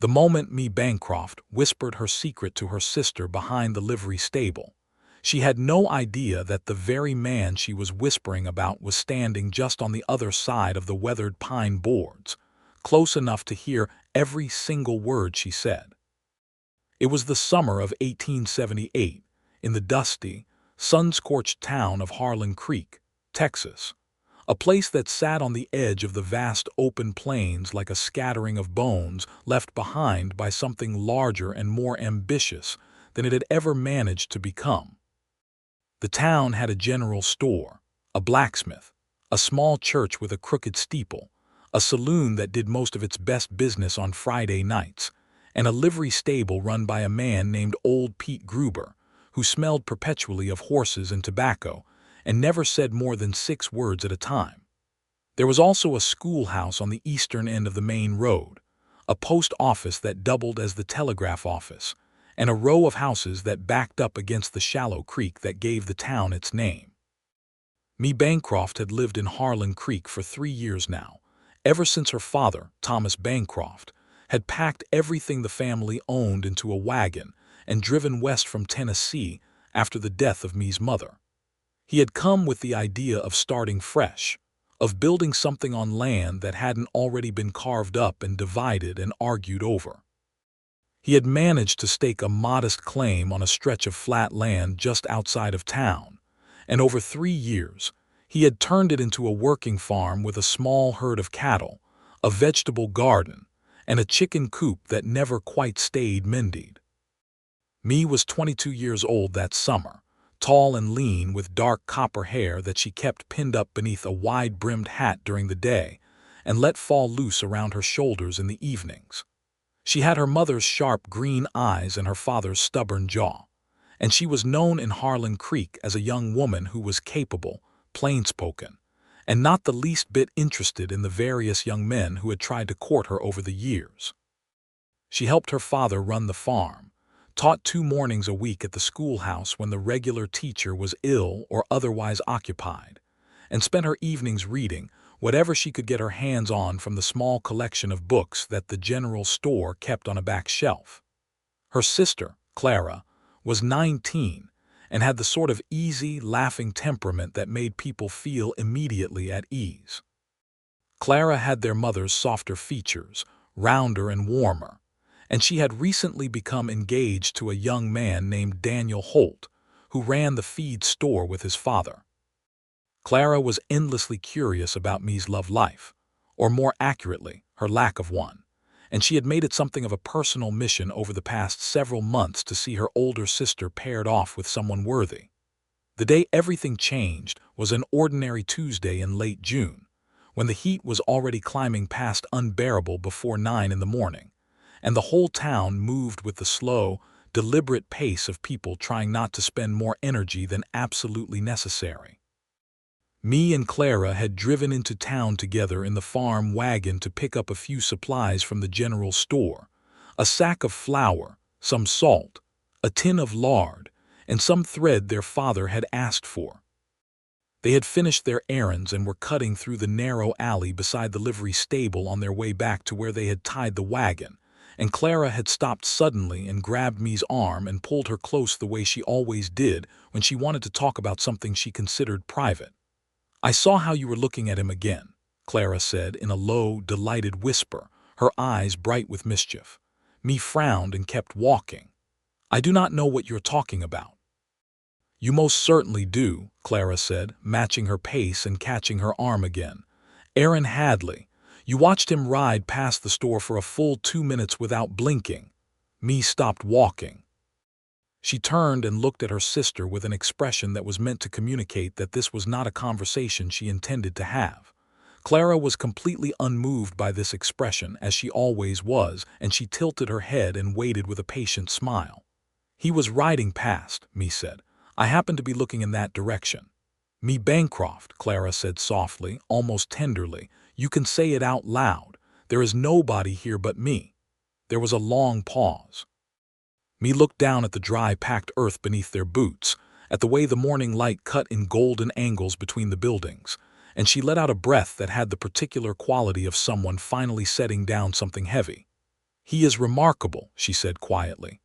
The moment Mae Bancroft whispered her secret to her sister behind the livery stable, she had no idea that the very man she was whispering about was standing just on the other side of the weathered pine boards, close enough to hear every single word she said. It was the summer of 1878, in the dusty, sun-scorched town of Harlan Creek, Texas, a place that sat on the edge of the vast open plains like a scattering of bones left behind by something larger and more ambitious than it had ever managed to become. The town had a general store, a blacksmith, a small church with a crooked steeple, a saloon that did most of its best business on Friday nights, and a livery stable run by a man named Old Pete Gruber, who smelled perpetually of horses and tobacco and never said more than 6 words at a time. There was also a schoolhouse on the eastern end of the main road, a post office that doubled as the telegraph office, and a row of houses that backed up against the shallow creek that gave the town its name. Mae Bancroft had lived in Harlan Creek for 3 years now, ever since her father, Thomas Bancroft, had packed everything the family owned into a wagon and driven west from Tennessee after the death of Mae's mother. He had come with the idea of starting fresh, of building something on land that hadn't already been carved up and divided and argued over. He had managed to stake a modest claim on a stretch of flat land just outside of town, and over 3 years, he had turned it into a working farm with a small herd of cattle, a vegetable garden, and a chicken coop that never quite stayed mended. Mae was 22 years old that summer, tall and lean with dark copper hair that she kept pinned up beneath a wide-brimmed hat during the day and let fall loose around her shoulders in the evenings. She had her mother's sharp green eyes and her father's stubborn jaw, and she was known in Harlan Creek as a young woman who was capable, plain-spoken, and not the least bit interested in the various young men who had tried to court her over the years. She helped her father run the farm, taught 2 mornings a week at the schoolhouse when the regular teacher was ill or otherwise occupied, and spent her evenings reading whatever she could get her hands on from the small collection of books that the general store kept on a back shelf. Her sister, Clara, was 19 and had the sort of easy, laughing temperament that made people feel immediately at ease. Clara had their mother's softer features, rounder and warmer, and she had recently become engaged to a young man named Daniel Holt, who ran the feed store with his father. Clara was endlessly curious about Mae's love life, or more accurately, her lack of one, and she had made it something of a personal mission over the past several months to see her older sister paired off with someone worthy. The day everything changed was an ordinary Tuesday in late June, when the heat was already climbing past unbearable before 9 in the morning, and the whole town moved with the slow, deliberate pace of people trying not to spend more energy than absolutely necessary. Mae and Clara had driven into town together in the farm wagon to pick up a few supplies from the general store, a sack of flour, some salt, a tin of lard, and some thread their father had asked for. They had finished their errands and were cutting through the narrow alley beside the livery stable on their way back to where they had tied the wagon, and Clara had stopped suddenly and grabbed Mae's arm and pulled her close the way she always did when she wanted to talk about something she considered private. "I saw how you were looking at him again," Clara said in a low, delighted whisper, her eyes bright with mischief. Mae frowned and kept walking. "I do not know what you're talking about." "You most certainly do," Clara said, matching her pace and catching her arm again. "Aaron Hadley. You watched him ride past the store for a full 2 minutes without blinking." Mae stopped walking. She turned and looked at her sister with an expression that was meant to communicate that this was not a conversation she intended to have. Clara was completely unmoved by this expression, as she always was, and she tilted her head and waited with a patient smile. "He was riding past," Mae said. "I happened to be looking in that direction." "Mae Bancroft," Clara said softly, almost tenderly, "you can say it out loud. There is nobody here but me." There was a long pause. Mae looked down at the dry, packed earth beneath their boots, at the way the morning light cut in golden angles between the buildings, and she let out a breath that had the particular quality of someone finally setting down something heavy. "He is remarkable," she said quietly.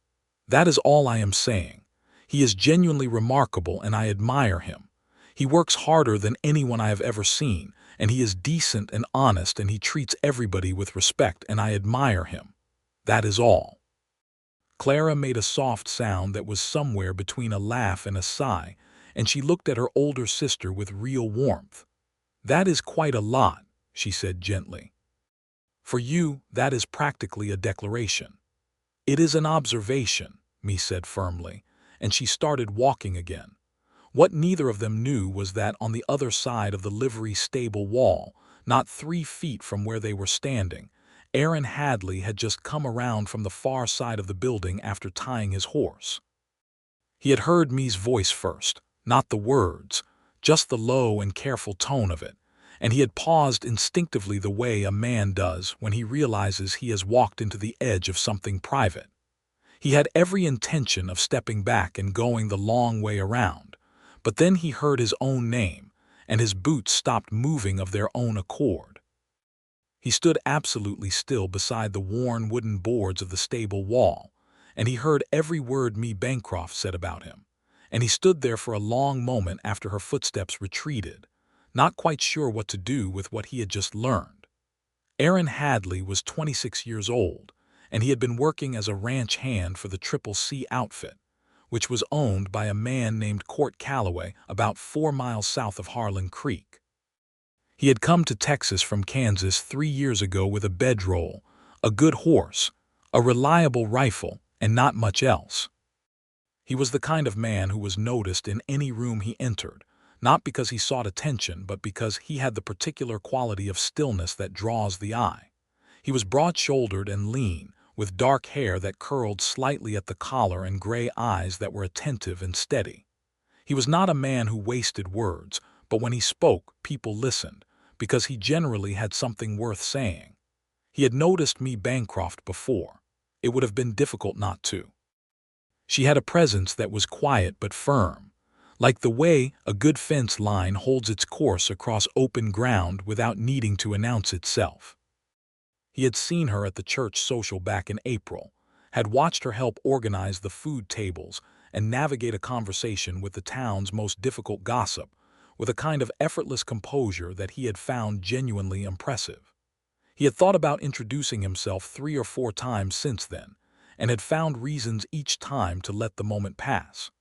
"That is all I am saying. He is genuinely remarkable and I admire him. He works harder than anyone I have ever seen, and he is decent and honest and he treats everybody with respect and I admire him. That is all." Clara made a soft sound that was somewhere between a laugh and a sigh, and she looked at her older sister with real warmth. "That is quite a lot," she said gently. "For you, that is practically a declaration." "It is an observation," Mae said firmly, and she started walking again. What neither of them knew was that on the other side of the livery stable wall, not 3 feet from where they were standing, Aaron Hadley had just come around from the far side of the building after tying his horse. He had heard Mae's voice first, not the words, just the low and careful tone of it, and he had paused instinctively the way a man does when he realizes he has walked into the edge of something private. He had every intention of stepping back and going the long way around, but then he heard his own name, and his boots stopped moving of their own accord. He stood absolutely still beside the worn wooden boards of the stable wall, and he heard every word Mae Bancroft said about him, and he stood there for a long moment after her footsteps retreated, not quite sure what to do with what he had just learned. Aaron Hadley was 26 years old, and he had been working as a ranch hand for the CCC outfit, which was owned by a man named Cowboy about 4 miles south of Harlan Creek. He had come to Texas from Kansas 3 years ago with a bedroll, a good horse, a reliable rifle, and not much else. He was the kind of man who was noticed in any room he entered, not because he sought attention, but because he had the particular quality of stillness that draws the eye. He was broad-shouldered and lean, with dark hair that curled slightly at the collar and gray eyes that were attentive and steady. He was not a man who wasted words, but when he spoke, people listened, because he generally had something worth saying. He had noticed Mae Bancroft before. It would have been difficult not to. She had a presence that was quiet but firm, like the way a good fence line holds its course across open ground without needing to announce itself. He had seen her at the church social back in April, had watched her help organize the food tables and navigate a conversation with the town's most difficult gossip, with a kind of effortless composure that he had found genuinely impressive. He had thought about introducing himself 3 or 4 times since then, and had found reasons each time to let the moment pass.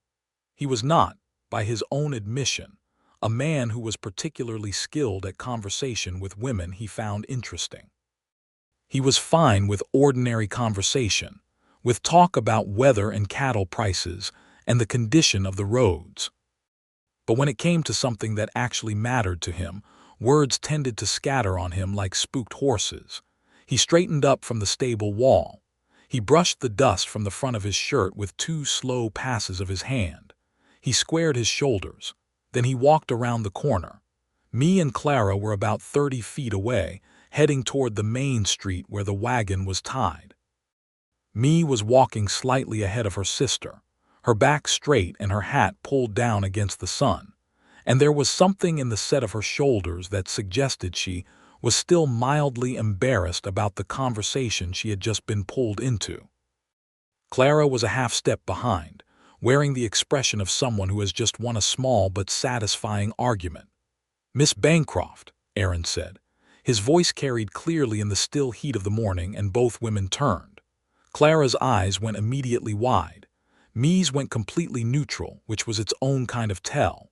He was not, by his own admission, a man who was particularly skilled at conversation with women he found interesting. He was fine with ordinary conversation, with talk about weather and cattle prices and the condition of the roads. But when it came to something that actually mattered to him, words tended to scatter on him like spooked horses. He straightened up from the stable wall. He brushed the dust from the front of his shirt with 2 slow passes of his hand. He squared his shoulders. Then he walked around the corner. Mae and Clara were about 30 feet away, heading toward the main street where the wagon was tied. Mae was walking slightly ahead of her sister, her back straight and her hat pulled down against the sun, and there was something in the set of her shoulders that suggested she was still mildly embarrassed about the conversation she had just been pulled into. Clara was a half-step behind, wearing the expression of someone who has just won a small but satisfying argument. "Miss Bancroft," Aaron said. His voice carried clearly in the still heat of the morning, and both women turned. Clara's eyes went immediately wide. Mae's went completely neutral, which was its own kind of tell.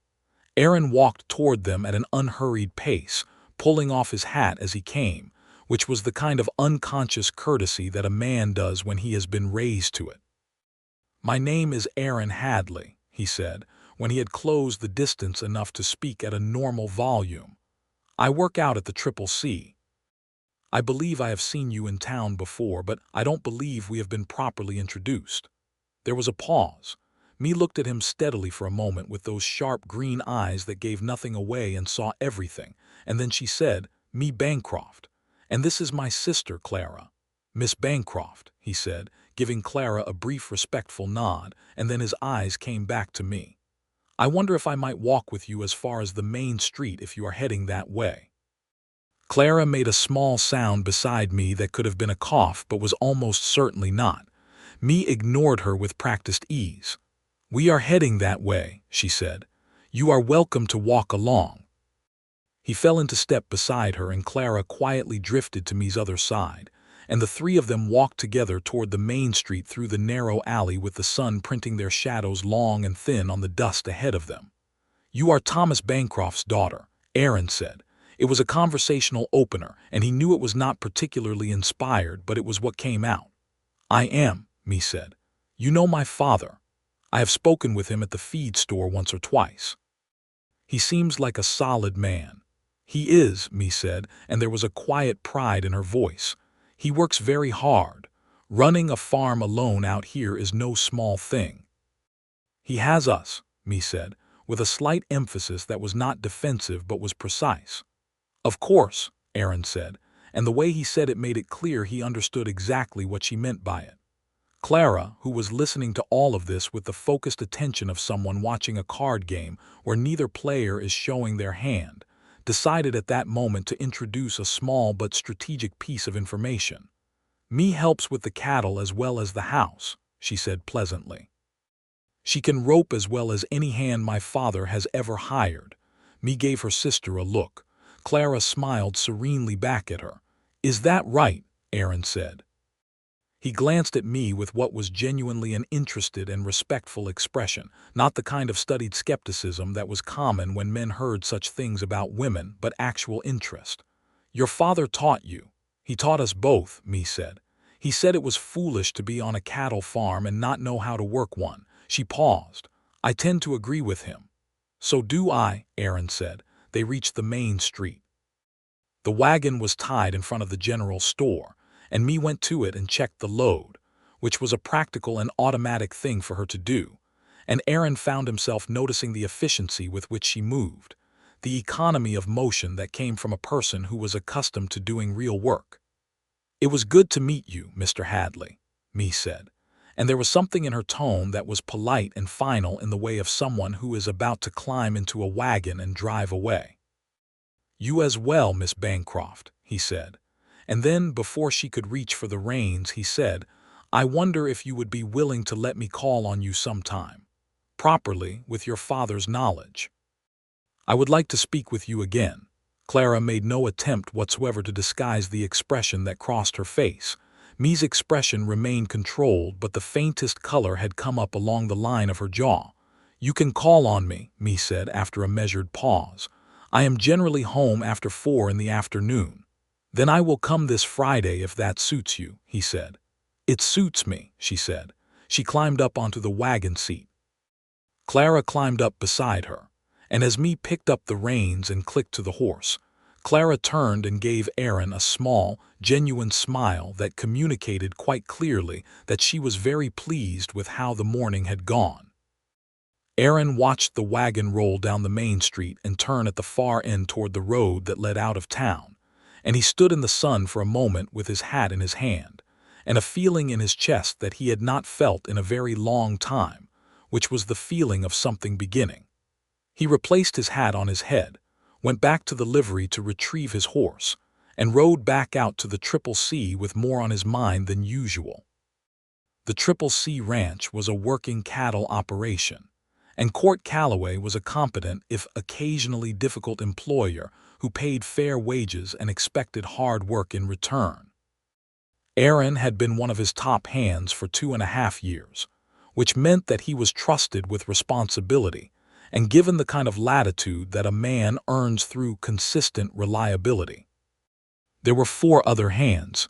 Aaron walked toward them at an unhurried pace, pulling off his hat as he came, which was the kind of unconscious courtesy that a man does when he has been raised to it. "My name is Aaron Hadley," he said, when he had closed the distance enough to speak at a normal volume. "I work out at the CCC. I believe I have seen you in town before, but I don't believe we have been properly introduced." There was a pause. Mae looked at him steadily for a moment with those sharp green eyes that gave nothing away and saw everything, and then she said, "Mae Bancroft. And this is my sister, Clara." "Miss Bancroft," he said, giving Clara a brief respectful nod, and then his eyes came back to me. "I wonder if I might walk with you as far as the main street if you are heading that way." Clara made a small sound beside me that could have been a cough but was almost certainly not. Me ignored her with practiced ease. "We are heading that way," she said. "You are welcome to walk along." He fell into step beside her and Clara quietly drifted to me's other side, and the three of them walked together toward the main street through the narrow alley with the sun printing their shadows long and thin on the dust ahead of them. "You are Thomas Bancroft's daughter," Aaron said. It was a conversational opener, and he knew it was not particularly inspired, but it was what came out. "I am," me said. "You know my father. I have spoken with him at the feed store once or twice. He seems like a solid man." "He is," me said, and there was a quiet pride in her voice. "He works very hard. Running a farm alone out here is no small thing." "He has us," me said, with a slight emphasis that was not defensive but was precise. "Of course," Aaron said, and the way he said it made it clear he understood exactly what she meant by it. Clara, who was listening to all of this with the focused attention of someone watching a card game where neither player is showing their hand, decided at that moment to introduce a small but strategic piece of information. "Me helps with the cattle as well as the house," she said pleasantly. "She can rope as well as any hand my father has ever hired." Me gave her sister a look. Clara smiled serenely back at her. "Is that right?" Aaron said. He glanced at me with what was genuinely an interested and respectful expression, not the kind of studied skepticism that was common when men heard such things about women, but actual interest. "Your father taught you." "He taught us both," me said. "He said it was foolish to be on a cattle farm and not know how to work one." She paused. "I tend to agree with him." "So do I," Aaron said. They reached the main street. The wagon was tied in front of the general store, and me went to it and checked the load, which was a practical and automatic thing for her to do, and Aaron found himself noticing the efficiency with which she moved, the economy of motion that came from a person who was accustomed to doing real work. "It was good to meet you, Mr. Hadley," me said, and there was something in her tone that was polite and final in the way of someone who is about to climb into a wagon and drive away. "You as well, Miss Bancroft," he said. And then, before she could reach for the reins, he said, "I wonder if you would be willing to let me call on you sometime. Properly, with your father's knowledge. I would like to speak with you again." Clara made no attempt whatsoever to disguise the expression that crossed her face. Me's expression remained controlled, but the faintest color had come up along the line of her jaw. "You can call on me," Me said after a measured pause. "I am generally home after 4 in the afternoon." "Then I will come this Friday if that suits you," he said. "It suits me," she said. She climbed up onto the wagon seat. Clara climbed up beside her, and as Me picked up the reins and clicked to the horse, Clara turned and gave Aaron a small, genuine smile that communicated quite clearly that she was very pleased with how the morning had gone. Aaron watched the wagon roll down the main street and turn at the far end toward the road that led out of town, and he stood in the sun for a moment with his hat in his hand, and a feeling in his chest that he had not felt in a very long time, which was the feeling of something beginning. He replaced his hat on his head, went back to the livery to retrieve his horse, and rode back out to the Triple C with more on his mind than usual. The Triple C Ranch was a working cattle operation, and Court Calloway was a competent, if occasionally difficult employer who paid fair wages and expected hard work in return. Aaron had been one of his top hands for 2.5 years, which meant that he was trusted with responsibility and given the kind of latitude that a man earns through consistent reliability. There were 4 other hands.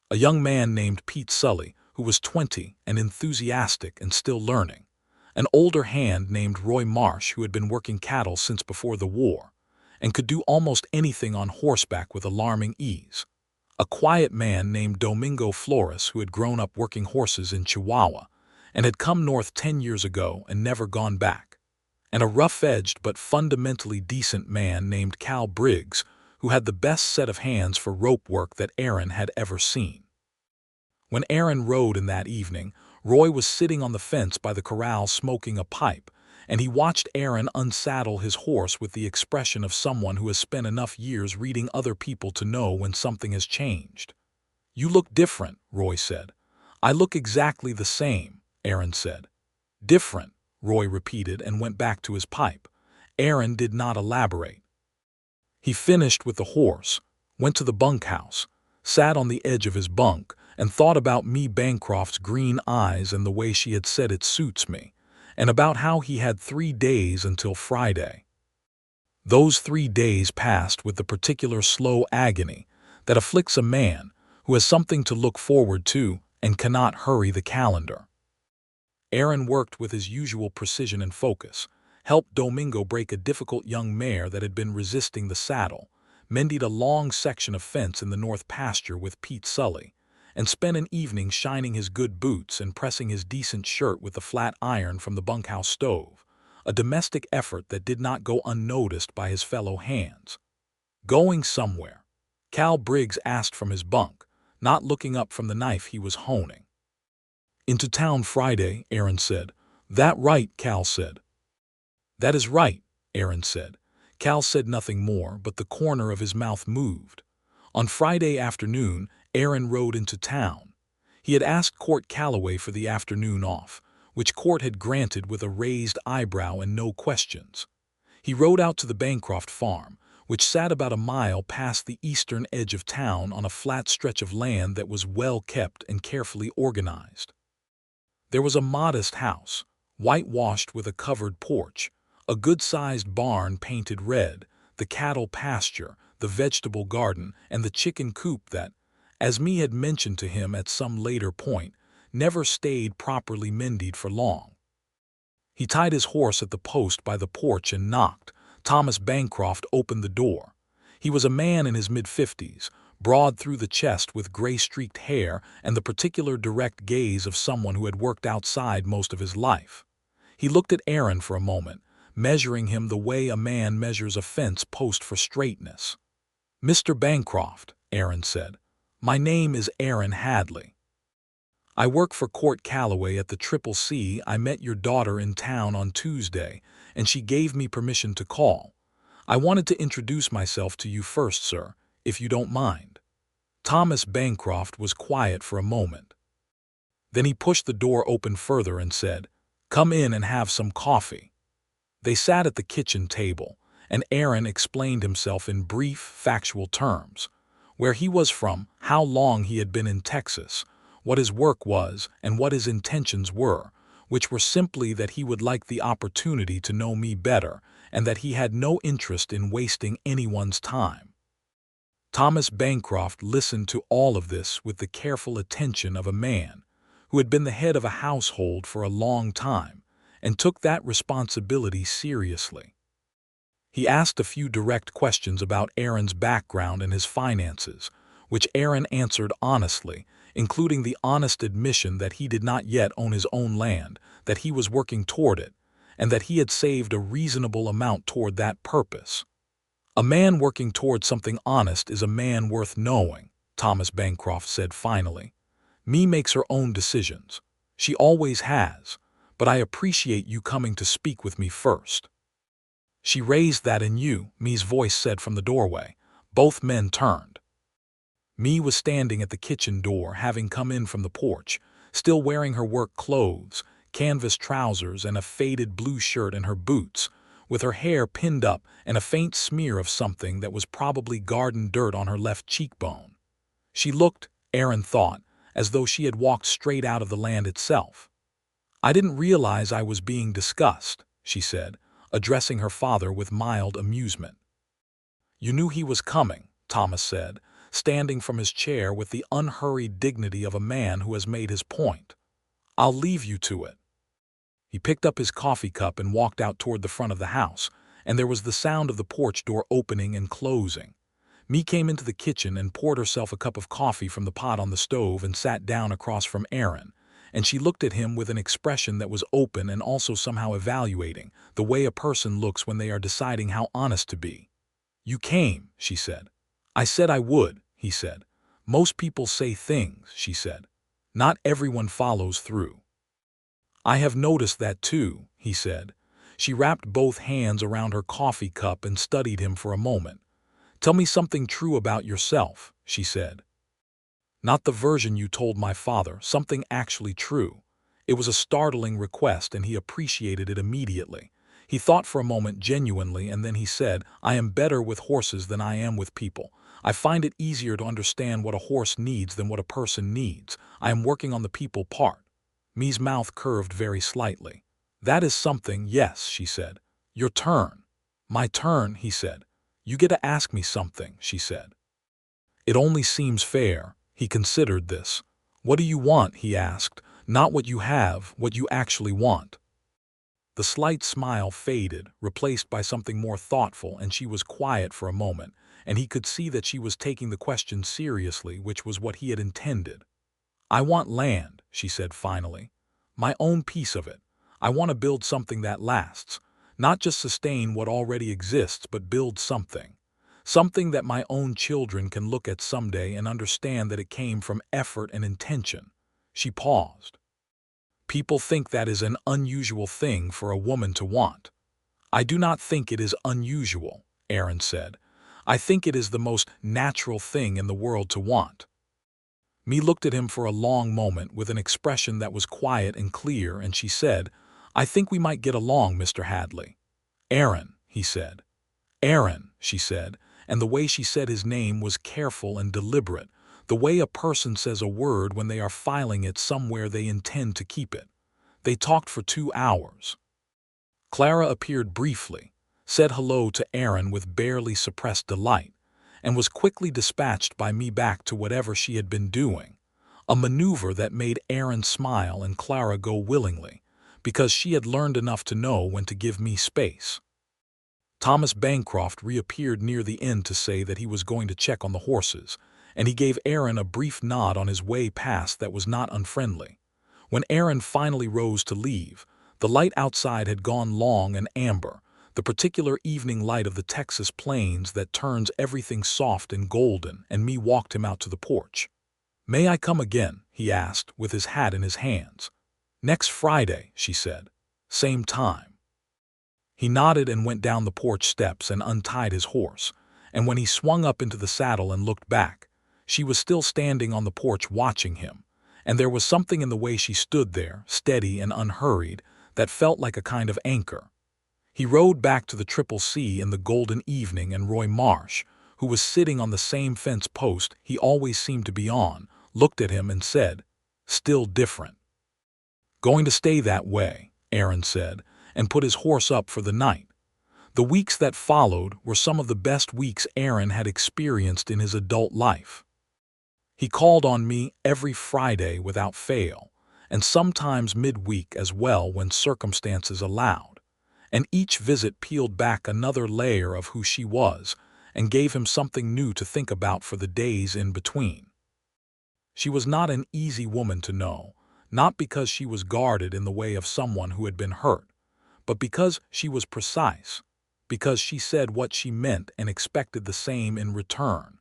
A young man named Pete Sully, who was 20 and enthusiastic and still learning. An older hand named Roy Marsh, who had been working cattle since before the war and could do almost anything on horseback with alarming ease. A quiet man named Domingo Flores, who had grown up working horses in Chihuahua and had come north 10 years ago and never gone back. And a rough-edged but fundamentally decent man named Cal Briggs, who had the best set of hands for rope work that Aaron had ever seen. When Aaron rode in that evening, Roy was sitting on the fence by the corral smoking a pipe, and he watched Aaron unsaddle his horse with the expression of someone who has spent enough years reading other people to know when something has changed. "You look different," Roy said. "I look exactly the same," Aaron said. "Different," Roy repeated and went back to his pipe. Aaron did not elaborate. He finished with the horse, went to the bunkhouse, sat on the edge of his bunk, and thought about Mae Bancroft's green eyes and the way she had said "it suits me," and about how he had 3 days until Friday. Those 3 days passed with the particular slow agony that afflicts a man who has something to look forward to and cannot hurry the calendar. Aaron worked with his usual precision and focus, helped Domingo break a difficult young mare that had been resisting the saddle, mended a long section of fence in the north pasture with Pete Sully, and spent an evening shining his good boots and pressing his decent shirt with the flat iron from the bunkhouse stove, a domestic effort that did not go unnoticed by his fellow hands. "Going somewhere?" Cal Briggs asked from his bunk, not looking up from the knife he was honing. "Into town Friday," Aaron said. "That right?" Cal said. "That is right," Aaron said. Cal said nothing more, but the corner of his mouth moved. On Friday afternoon, Aaron rode into town. He had asked Court Calloway for the afternoon off, which Court had granted with a raised eyebrow and no questions. He rode out to the Bancroft farm, which sat about a mile past the eastern edge of town on a flat stretch of land that was well kept and carefully organized. There was a modest house, whitewashed with a covered porch, a good-sized barn painted red, the cattle pasture, the vegetable garden, and the chicken coop that, as Mae had mentioned to him at some later point, never stayed properly mended for long. He tied his horse at the post by the porch and knocked. Thomas Bancroft opened the door. He was a man in his mid-50s, broad through the chest with gray-streaked hair and the particular direct gaze of someone who had worked outside most of his life. He looked at Aaron for a moment, measuring him the way a man measures a fence post for straightness. "Mr. Bancroft," Aaron said, "my name is Aaron Hadley. I work for Court Calloway at the CCC. I met your daughter in town on Tuesday, and she gave me permission to call. I wanted to introduce myself to you first, sir, if you don't mind." Thomas Bancroft was quiet for a moment. Then he pushed the door open further and said, "Come in and have some coffee." They sat at the kitchen table, and Aaron explained himself in brief, factual terms, where he was from, how long he had been in Texas, what his work was, and what his intentions were, which were simply that he would like the opportunity to know me better, and that he had no interest in wasting anyone's time. Thomas Bancroft listened to all of this with the careful attention of a man who had been the head of a household for a long time and took that responsibility seriously. He asked a few direct questions about Aaron's background and his finances, which Aaron answered honestly, including the honest admission that he did not yet own his own land, that he was working toward it, and that he had saved a reasonable amount toward that purpose. "A man working toward something honest is a man worth knowing," Thomas Bancroft said finally. "Mae makes her own decisions. She always has, but I appreciate you coming to speak with me first." "She raised that in you," Mae's voice said from the doorway. Both men turned. Mae was standing at the kitchen door, having come in from the porch, still wearing her work clothes, canvas trousers and a faded blue shirt and her boots, with her hair pinned up and a faint smear of something that was probably garden dirt on her left cheekbone. She looked, Aaron thought, as though she had walked straight out of the land itself. "I didn't realize I was being discussed," she said, addressing her father with mild amusement. "You knew he was coming," Thomas said, standing from his chair with the unhurried dignity of a man who has made his point. "I'll leave you to it." He picked up his coffee cup and walked out toward the front of the house, and there was the sound of the porch door opening and closing. Mae came into the kitchen and poured herself a cup of coffee from the pot on the stove and sat down across from Aaron, and she looked at him with an expression that was open and also somehow evaluating, the way a person looks when they are deciding how honest to be. "You came," she said. "I said I would," he said. "Most people say things," she said. "Not everyone follows through." "I have noticed that too," he said. She wrapped both hands around her coffee cup and studied him for a moment. "Tell me something true about yourself," she said. "Not the version you told my father, something actually true." It was a startling request, and he appreciated it immediately. He thought for a moment genuinely, and then he said, "I am better with horses than I am with people. I find it easier to understand what a horse needs than what a person needs. I am working on the people part." Me's mouth curved very slightly. "That is something, yes," she said. "Your turn." "My turn," he said. "You get to ask me something," she said. "It only seems fair." He considered this. "What do you want?" he asked. "Not what you have, what you actually want." The slight smile faded, replaced by something more thoughtful, and she was quiet for a moment, and he could see that she was taking the question seriously, which was what he had intended. "I want land," she said finally. "My own piece of it. I want to build something that lasts. Not just sustain what already exists, but build something. Something that my own children can look at someday and understand that it came from effort and intention." She paused. "People think that is an unusual thing for a woman to want." "I do not think it is unusual," Aaron said. "I think it is the most natural thing in the world to want." Mee looked at him for a long moment with an expression that was quiet and clear, and she said, "I think we might get along, Mr. Hadley." "Aaron," he said. "Aaron," she said, and the way she said his name was careful and deliberate, the way a person says a word when they are filing it somewhere they intend to keep it. They talked for 2 hours. Clara appeared briefly, said hello to Aaron with barely suppressed delight, and was quickly dispatched by me back to whatever she had been doing, a maneuver that made Aaron smile and Clara go willingly, because she had learned enough to know when to give me space. Thomas Bancroft reappeared near the end to say that he was going to check on the horses, and he gave Aaron a brief nod on his way past that was not unfriendly. When Aaron finally rose to leave, the light outside had gone long and amber, the particular evening light of the Texas plains that turns everything soft and golden, and me walked him out to the porch. "May I come again?" he asked, with his hat in his hands. "Next Friday," she said. "Same time." He nodded and went down the porch steps and untied his horse, and when he swung up into the saddle and looked back, she was still standing on the porch watching him, and there was something in the way she stood there, steady and unhurried, that felt like a kind of anchor. He rode back to the Triple C in the golden evening, and Roy Marsh, who was sitting on the same fence post he always seemed to be on, looked at him and said, "Still different." "Going to stay that way," Aaron said, and put his horse up for the night. The weeks that followed were some of the best weeks Aaron had experienced in his adult life. He called on me every Friday without fail, and sometimes midweek as well when circumstances allowed, and each visit peeled back another layer of who she was and gave him something new to think about for the days in between. She was not an easy woman to know, not because she was guarded in the way of someone who had been hurt, but because she was precise, because she said what she meant and expected the same in return,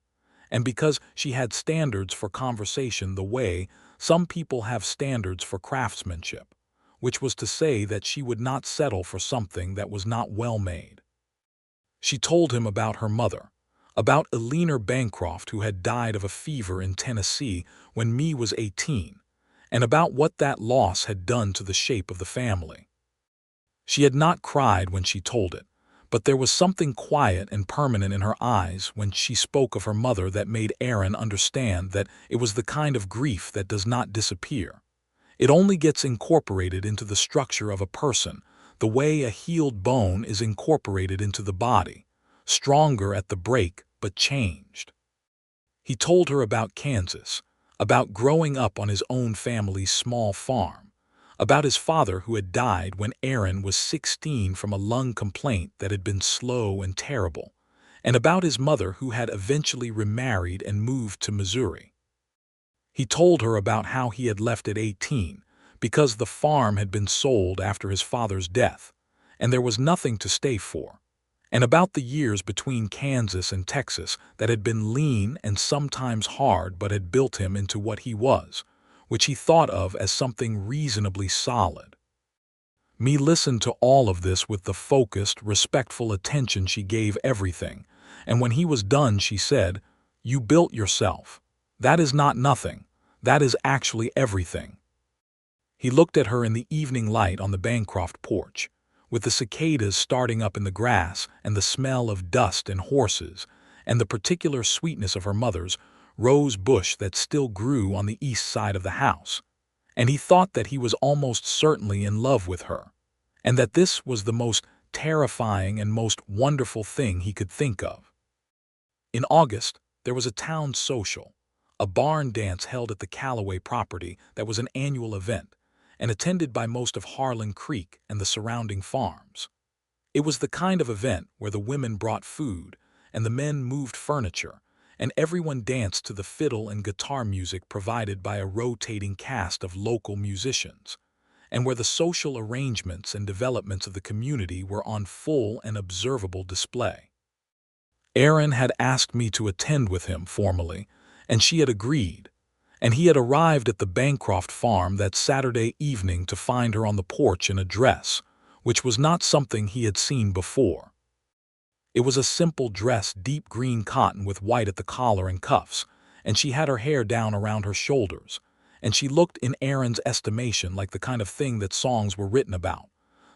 and because she had standards for conversation the way some people have standards for craftsmanship, which was to say that she would not settle for something that was not well made. She told him about her mother, about Aaron Bancroft, who had died of a fever in Tennessee when Mee was 18, and about what that loss had done to the shape of the family. She had not cried when she told it, but there was something quiet and permanent in her eyes when she spoke of her mother that made Aaron understand that it was the kind of grief that does not disappear. It only gets incorporated into the structure of a person, the way a healed bone is incorporated into the body, stronger at the break but changed. He told her about Kansas, about growing up on his own family's small farm, about his father who had died when Aaron was 16 from a lung complaint that had been slow and terrible, and about his mother who had eventually remarried and moved to Missouri. He told her about how he had left at 18 because the farm had been sold after his father's death, and there was nothing to stay for, and about the years between Kansas and Texas that had been lean and sometimes hard but had built him into what he was, which he thought of as something reasonably solid. Me listened to all of this with the focused, respectful attention she gave everything, and when he was done she said, "You built yourself. That is not nothing. That is actually everything." He looked at her in the evening light on the Bancroft porch, with the cicadas starting up in the grass and the smell of dust and horses, and the particular sweetness of her mother's rose bush that still grew on the east side of the house, and he thought that he was almost certainly in love with her, and that this was the most terrifying and most wonderful thing he could think of. In August, there was a town social, a barn dance held at the Calloway property that was an annual event, and attended by most of Harlan Creek and the surrounding farms. It was the kind of event where the women brought food, and the men moved furniture, and everyone danced to the fiddle and guitar music provided by a rotating cast of local musicians, and where the social arrangements and developments of the community were on full and observable display. Aaron had asked me to attend with him formally, and she had agreed, and he had arrived at the Bancroft farm that Saturday evening to find her on the porch in a dress, which was not something he had seen before. It was a simple dress, deep green cotton with white at the collar and cuffs, and she had her hair down around her shoulders, and she looked in Aaron's estimation like the kind of thing that songs were written about,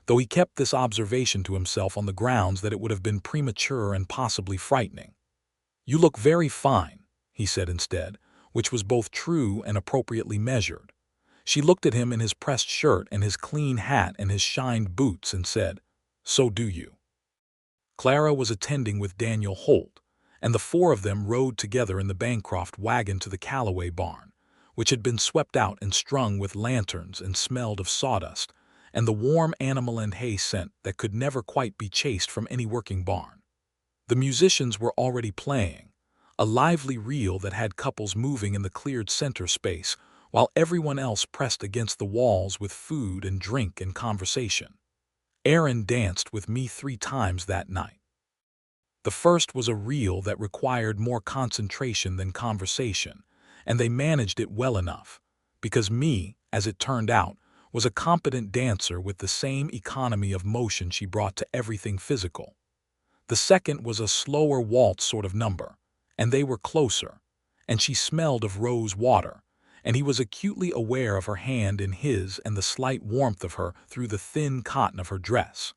though he kept this observation to himself on the grounds that it would have been premature and possibly frightening. "You look very fine," he said instead, which was both true and appropriately measured. She looked at him in his pressed shirt and his clean hat and his shined boots and said, "So do you." Clara was attending with Daniel Holt, and the four of them rode together in the Bancroft wagon to the Calloway barn, which had been swept out and strung with lanterns and smelled of sawdust, and the warm animal and hay scent that could never quite be chased from any working barn. The musicians were already playing, a lively reel that had couples moving in the cleared center space, while everyone else pressed against the walls with food and drink and conversation. Aaron danced with me 3 times that night. The first was a reel that required more concentration than conversation, and they managed it well enough, because me, as it turned out, was a competent dancer with the same economy of motion she brought to everything physical. The second was a slower waltz sort of number, and they were closer, and she smelled of rose water, and he was acutely aware of her hand in his and the slight warmth of her through the thin cotton of her dress.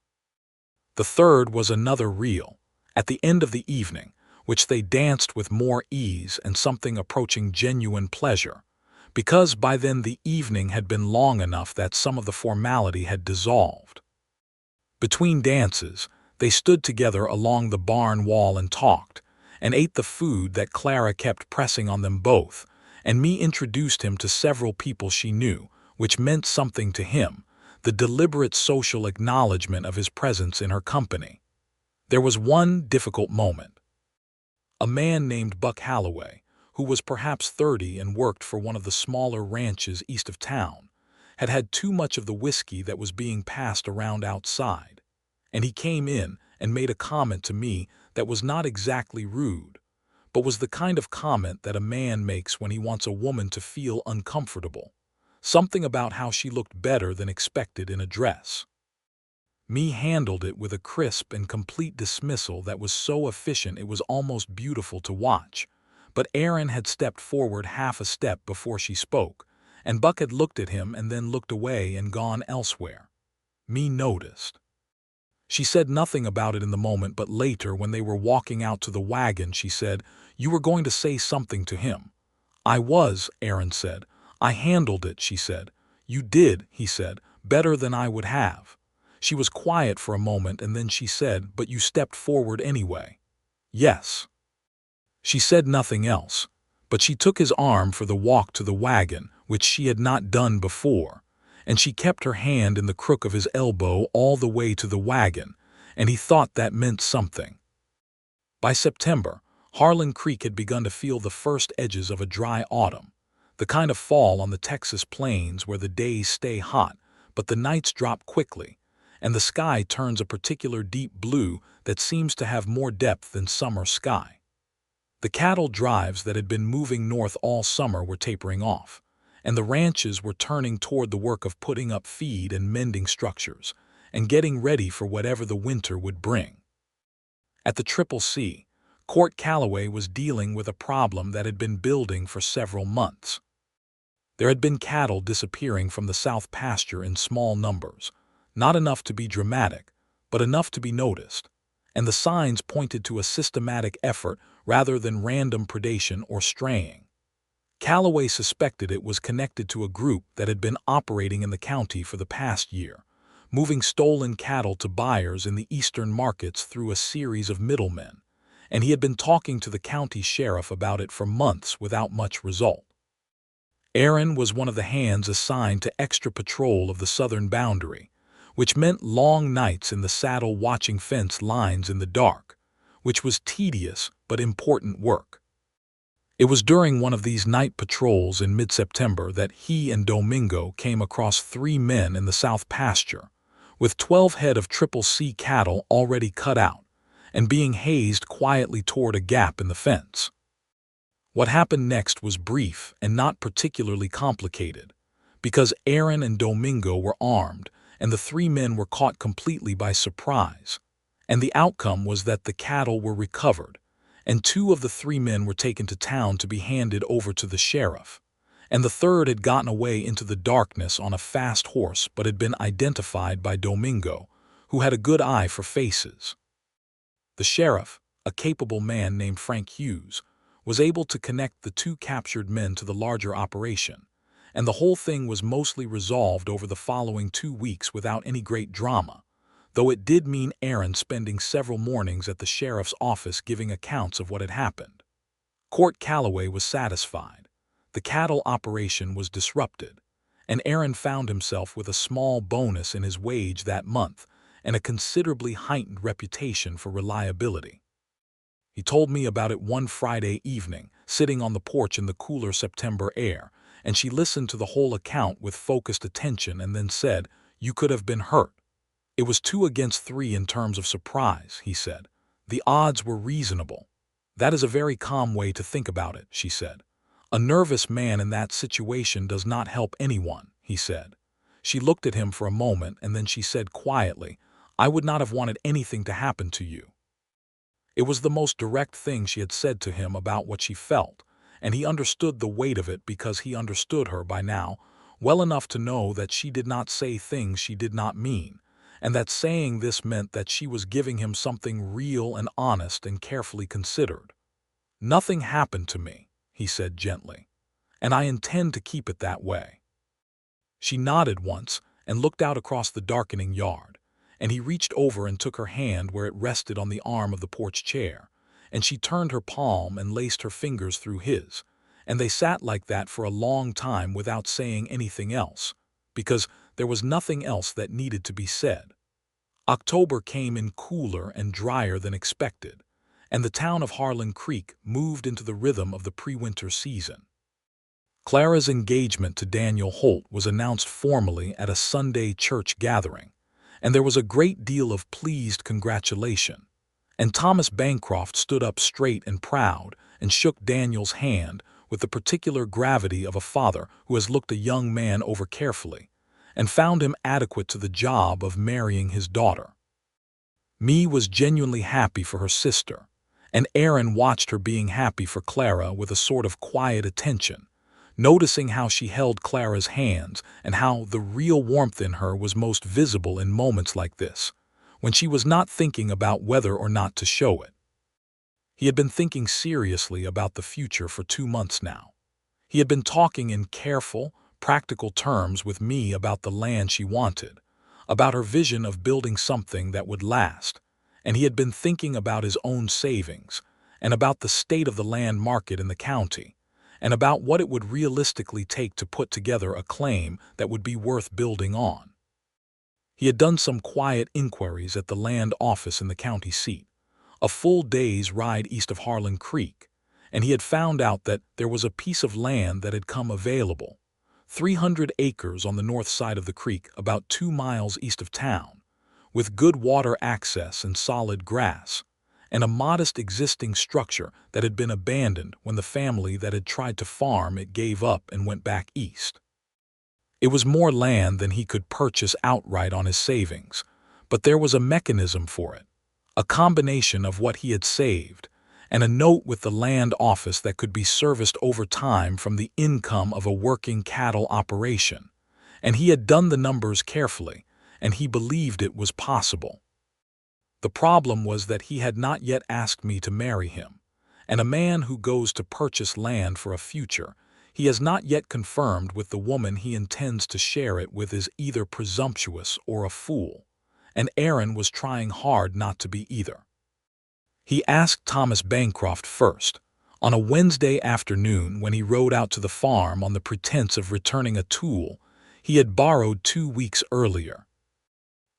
The third was another reel, at the end of the evening, which they danced with more ease and something approaching genuine pleasure, because by then the evening had been long enough that some of the formality had dissolved. Between dances, they stood together along the barn wall and talked, and ate the food that Clara kept pressing on them both, and me introduced him to several people she knew, which meant something to him, the deliberate social acknowledgement of his presence in her company. There was one difficult moment. A man named Buck Holloway, who was perhaps 30 and worked for one of the smaller ranches east of town, had had too much of the whiskey that was being passed around outside, and he came in and made a comment to me that was not exactly rude, but was the kind of comment that a man makes when he wants a woman to feel uncomfortable, something about how she looked better than expected in a dress. Me handled it with a crisp and complete dismissal that was so efficient it was almost beautiful to watch, but Aaron had stepped forward half a step before she spoke, and Buck had looked at him and then looked away and gone elsewhere. Me noticed. She said nothing about it in the moment, but later, when they were walking out to the wagon, she said, "You were going to say something to him." "I was," Aaron said. "I handled it," she said. "You did," he said, "better than I would have." She was quiet for a moment, and then she said, "But you stepped forward anyway." "Yes." She said nothing else, but she took his arm for the walk to the wagon, which she had not done before, and she kept her hand in the crook of his elbow all the way to the wagon, and he thought that meant something. By September, Harlan Creek had begun to feel the first edges of a dry autumn, the kind of fall on the Texas plains where the days stay hot, but the nights drop quickly, and the sky turns a particular deep blue that seems to have more depth than summer sky. The cattle drives that had been moving north all summer were tapering off, and the ranches were turning toward the work of putting up feed and mending structures, and getting ready for whatever the winter would bring. At the Triple C, Court Calloway was dealing with a problem that had been building for several months. There had been cattle disappearing from the south pasture in small numbers, not enough to be dramatic, but enough to be noticed, and the signs pointed to a systematic effort rather than random predation or straying. Calloway suspected it was connected to a group that had been operating in the county for the past year, moving stolen cattle to buyers in the eastern markets through a series of middlemen, and he had been talking to the county sheriff about it for months without much result. Aaron was one of the hands assigned to extra patrol of the southern boundary, which meant long nights in the saddle watching fence lines in the dark, which was tedious but important work. It was during one of these night patrols in mid-September that he and Domingo came across 3 men in the south pasture, with 12 head of Triple C cattle already cut out, and being hazed quietly toward a gap in the fence. What happened next was brief and not particularly complicated, because Aaron and Domingo were armed, and the 3 men were caught completely by surprise, and the outcome was that the cattle were recovered, and 2 of the 3 men were taken to town to be handed over to the sheriff, and the third had gotten away into the darkness on a fast horse but had been identified by Domingo, who had a good eye for faces. The sheriff, a capable man named Frank Hughes, was able to connect the 2 captured men to the larger operation, and the whole thing was mostly resolved over the following 2 weeks without any great drama, though it did mean Aaron spending several mornings at the sheriff's office giving accounts of what had happened. Court Calloway was satisfied. The cattle operation was disrupted, and Aaron found himself with a small bonus in his wage that month and a considerably heightened reputation for reliability. He told me about it one Friday evening, sitting on the porch in the cooler September air, and she listened to the whole account with focused attention and then said, "You could have been hurt." "It was 2 against 3 in terms of surprise," he said. "The odds were reasonable." "That is a very calm way to think about it," she said. "A nervous man in that situation does not help anyone," he said. She looked at him for a moment and then she said quietly, "I would not have wanted anything to happen to you." It was the most direct thing she had said to him about what she felt, and he understood the weight of it because he understood her by now well enough to know that she did not say things she did not mean, and that saying this meant that she was giving him something real and honest and carefully considered. "Nothing happened to me," he said gently, "and I intend to keep it that way." She nodded once and looked out across the darkening yard, and he reached over and took her hand where it rested on the arm of the porch chair, and she turned her palm and laced her fingers through his, and they sat like that for a long time without saying anything else, because there was nothing else that needed to be said. October came in cooler and drier than expected, and the town of Harlan Creek moved into the rhythm of the pre-winter season. Clara's engagement to Daniel Holt was announced formally at a Sunday church gathering, and there was a great deal of pleased congratulation, and Thomas Bancroft stood up straight and proud and shook Daniel's hand with the particular gravity of a father who has looked a young man over carefully and found him adequate to the job of marrying his daughter. Mae was genuinely happy for her sister, and Aaron watched her being happy for Clara with a sort of quiet attention, noticing how she held Clara's hands and how the real warmth in her was most visible in moments like this, when she was not thinking about whether or not to show it. He had been thinking seriously about the future for 2 months now. He had been talking in careful, practical terms with Mae about the land she wanted, about her vision of building something that would last, and he had been thinking about his own savings, and about the state of the land market in the county, and about what it would realistically take to put together a claim that would be worth building on. He had done some quiet inquiries at the land office in the county seat, a full day's ride east of Harlan Creek, and he had found out that there was a piece of land that had come available, 300 acres on the north side of the creek about 2 miles east of town, with good water access and solid grass, and a modest existing structure that had been abandoned when the family that had tried to farm it gave up and went back east. It was more land than he could purchase outright on his savings, but there was a mechanism for it, a combination of what he had saved and a note with the land office that could be serviced over time from the income of a working cattle operation. And he had done the numbers carefully, and he believed it was possible. The problem was that he had not yet asked me to marry him, and a man who goes to purchase land for a future he has not yet confirmed with the woman he intends to share it with is either presumptuous or a fool, and Aaron was trying hard not to be either. He asked Thomas Bancroft first, on a Wednesday afternoon when he rode out to the farm on the pretense of returning a tool he had borrowed 2 weeks earlier.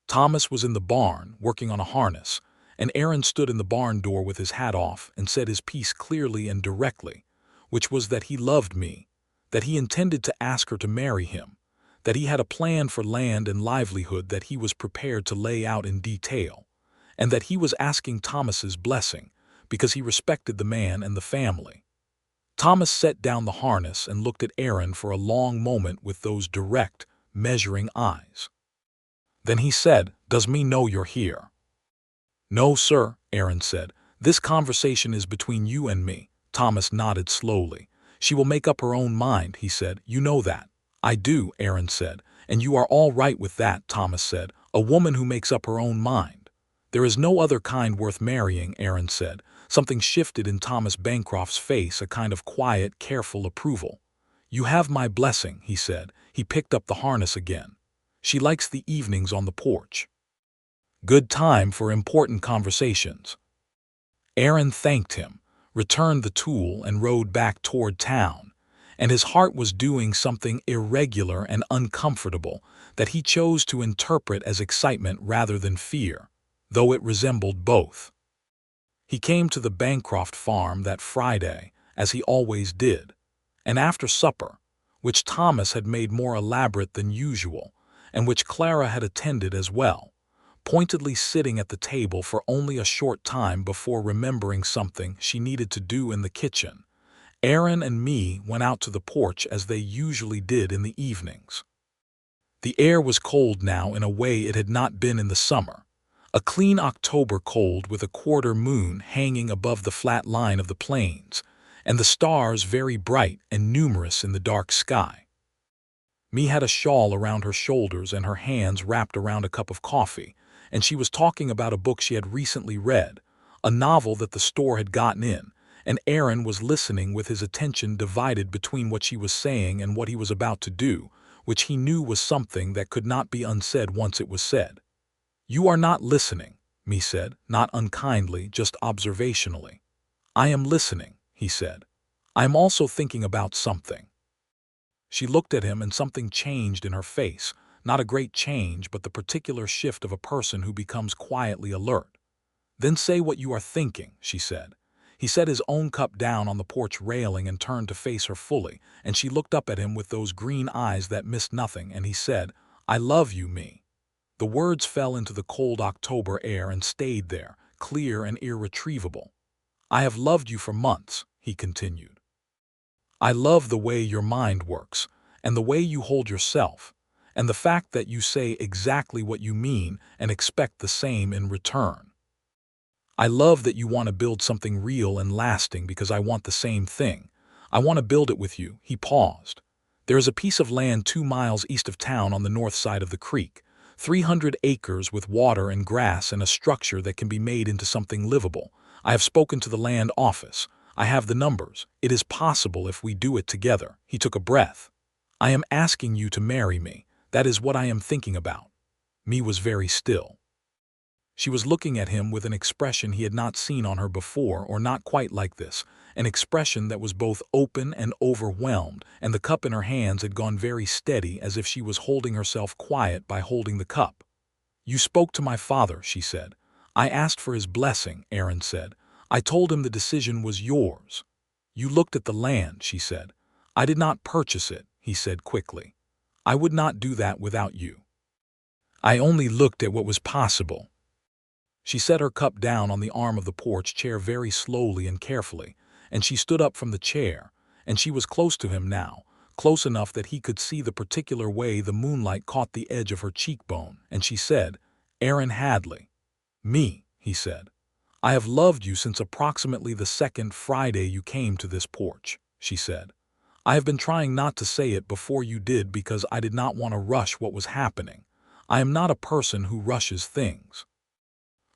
Thomas was in the barn, working on a harness, and Aaron stood in the barn door with his hat off and said his piece clearly and directly, which was that he loved me, that he intended to ask her to marry him, that he had a plan for land and livelihood that he was prepared to lay out in detail, and that he was asking Thomas's blessing because he respected the man and the family. Thomas set down the harness and looked at Aaron for a long moment with those direct, measuring eyes. Then he said, "Does me know you're here?" "No, sir," Aaron said. "This conversation is between you and me." Thomas nodded slowly. "She will make up her own mind," he said. "You know that." "I do," Aaron said. "And you are all right with that," Thomas said. "A woman who makes up her own mind." "There is no other kind worth marrying," Aaron said. Something shifted in Thomas Bancroft's face, a kind of quiet, careful approval. "You have my blessing," he said. He picked up the harness again. "She likes the evenings on the porch. Good time for important conversations." Aaron thanked him, returned the tool, and rode back toward town, and his heart was doing something irregular and uncomfortable that he chose to interpret as excitement rather than fear, though it resembled both. He came to the Bancroft farm that Friday, as he always did, and after supper, which Thomas had made more elaborate than usual, and which Clara had attended as well, pointedly sitting at the table for only a short time before remembering something she needed to do in the kitchen, Aaron and me went out to the porch as they usually did in the evenings. The air was cold now in a way it had not been in the summer, a clean October cold with a quarter moon hanging above the flat line of the plains, and the stars very bright and numerous in the dark sky. Me had a shawl around her shoulders and her hands wrapped around a cup of coffee, and she was talking about a book she had recently read, a novel that the store had gotten in, and Aaron was listening with his attention divided between what she was saying and what he was about to do, which he knew was something that could not be unsaid once it was said. "You are not listening," me said, not unkindly, just observationally. "I am listening," he said. "I am also thinking about something." She looked at him and something changed in her face, not a great change, but the particular shift of a person who becomes quietly alert. "Then say what you are thinking," she said. He set his own cup down on the porch railing and turned to face her fully, and she looked up at him with those green eyes that missed nothing, and he said, "I love you, me." The words fell into the cold October air and stayed there, clear and irretrievable. "I have loved you for months," he continued. "I love the way your mind works, and the way you hold yourself, and the fact that you say exactly what you mean and expect the same in return. I love that you want to build something real and lasting because I want the same thing. I want to build it with you." He paused. "There is a piece of land 2 miles east of town on the north side of the creek, 300 acres with water and grass and a structure that can be made into something livable. I have spoken to the land office. I have the numbers. It is possible if we do it together." He took a breath. "I am asking you to marry me. That is what I am thinking about." Me was very still. She was looking at him with an expression he had not seen on her before, or not quite like this, an expression that was both open and overwhelmed, and the cup in her hands had gone very steady as if she was holding herself quiet by holding the cup. "You spoke to my father," she said. "I asked for his blessing," Aaron said. "I told him the decision was yours." "You looked at the land," she said. "I did not purchase it," he said quickly. "I would not do that without you. I only looked at what was possible." She set her cup down on the arm of the porch chair very slowly and carefully, and she stood up from the chair, and she was close to him now, close enough that he could see the particular way the moonlight caught the edge of her cheekbone, and she said, "Aaron Hadley." "Me," he said. "I have loved you since approximately the second Friday you came to this porch," she said. "I have been trying not to say it before you did because I did not want to rush what was happening. I am not a person who rushes things."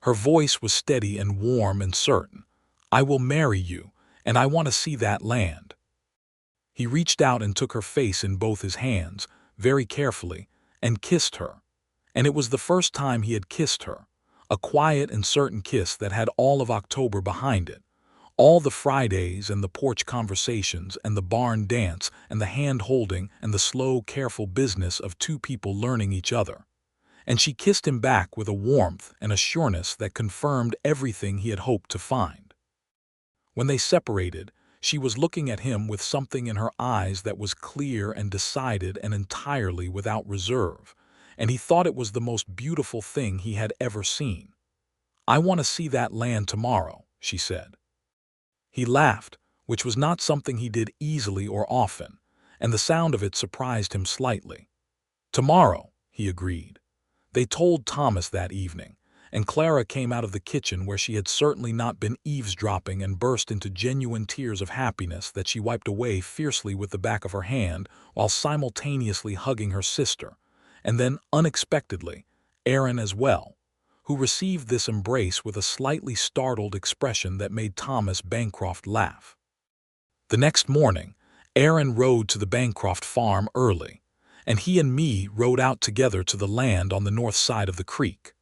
Her voice was steady and warm and certain. "I will marry you, and I want to see that land." He reached out and took her face in both his hands, very carefully, and kissed her. And it was the first time he had kissed her, a quiet and certain kiss that had all of October behind it, all the Fridays and the porch conversations and the barn dance and the hand-holding and the slow, careful business of two people learning each other. And she kissed him back with a warmth and a sureness that confirmed everything he had hoped to find. When they separated, she was looking at him with something in her eyes that was clear and decided and entirely without reserve, and he thought it was the most beautiful thing he had ever seen. "I want to see that land tomorrow," she said. He laughed, which was not something he did easily or often, and the sound of it surprised him slightly. "Tomorrow," he agreed. They told Thomas that evening, and Clara came out of the kitchen where she had certainly not been eavesdropping and burst into genuine tears of happiness that she wiped away fiercely with the back of her hand while simultaneously hugging her sister, and then, unexpectedly, Aaron as well, who received this embrace with a slightly startled expression that made Thomas Bancroft laugh. The next morning, Aaron rode to the Bancroft farm early, and he and me rode out together to the land on the north side of the creek.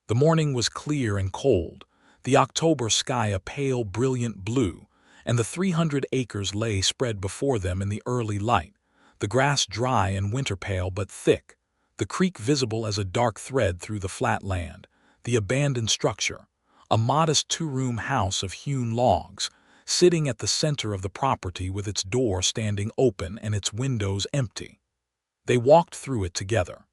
The morning was clear and cold, the October sky a pale, brilliant blue, and the 300 acres lay spread before them in the early light, the grass dry and winter pale but thick, the creek visible as a dark thread through the flat land, the abandoned structure, a modest two-room house of hewn logs, sitting at the center of the property with its door standing open and its windows empty. They walked through it together.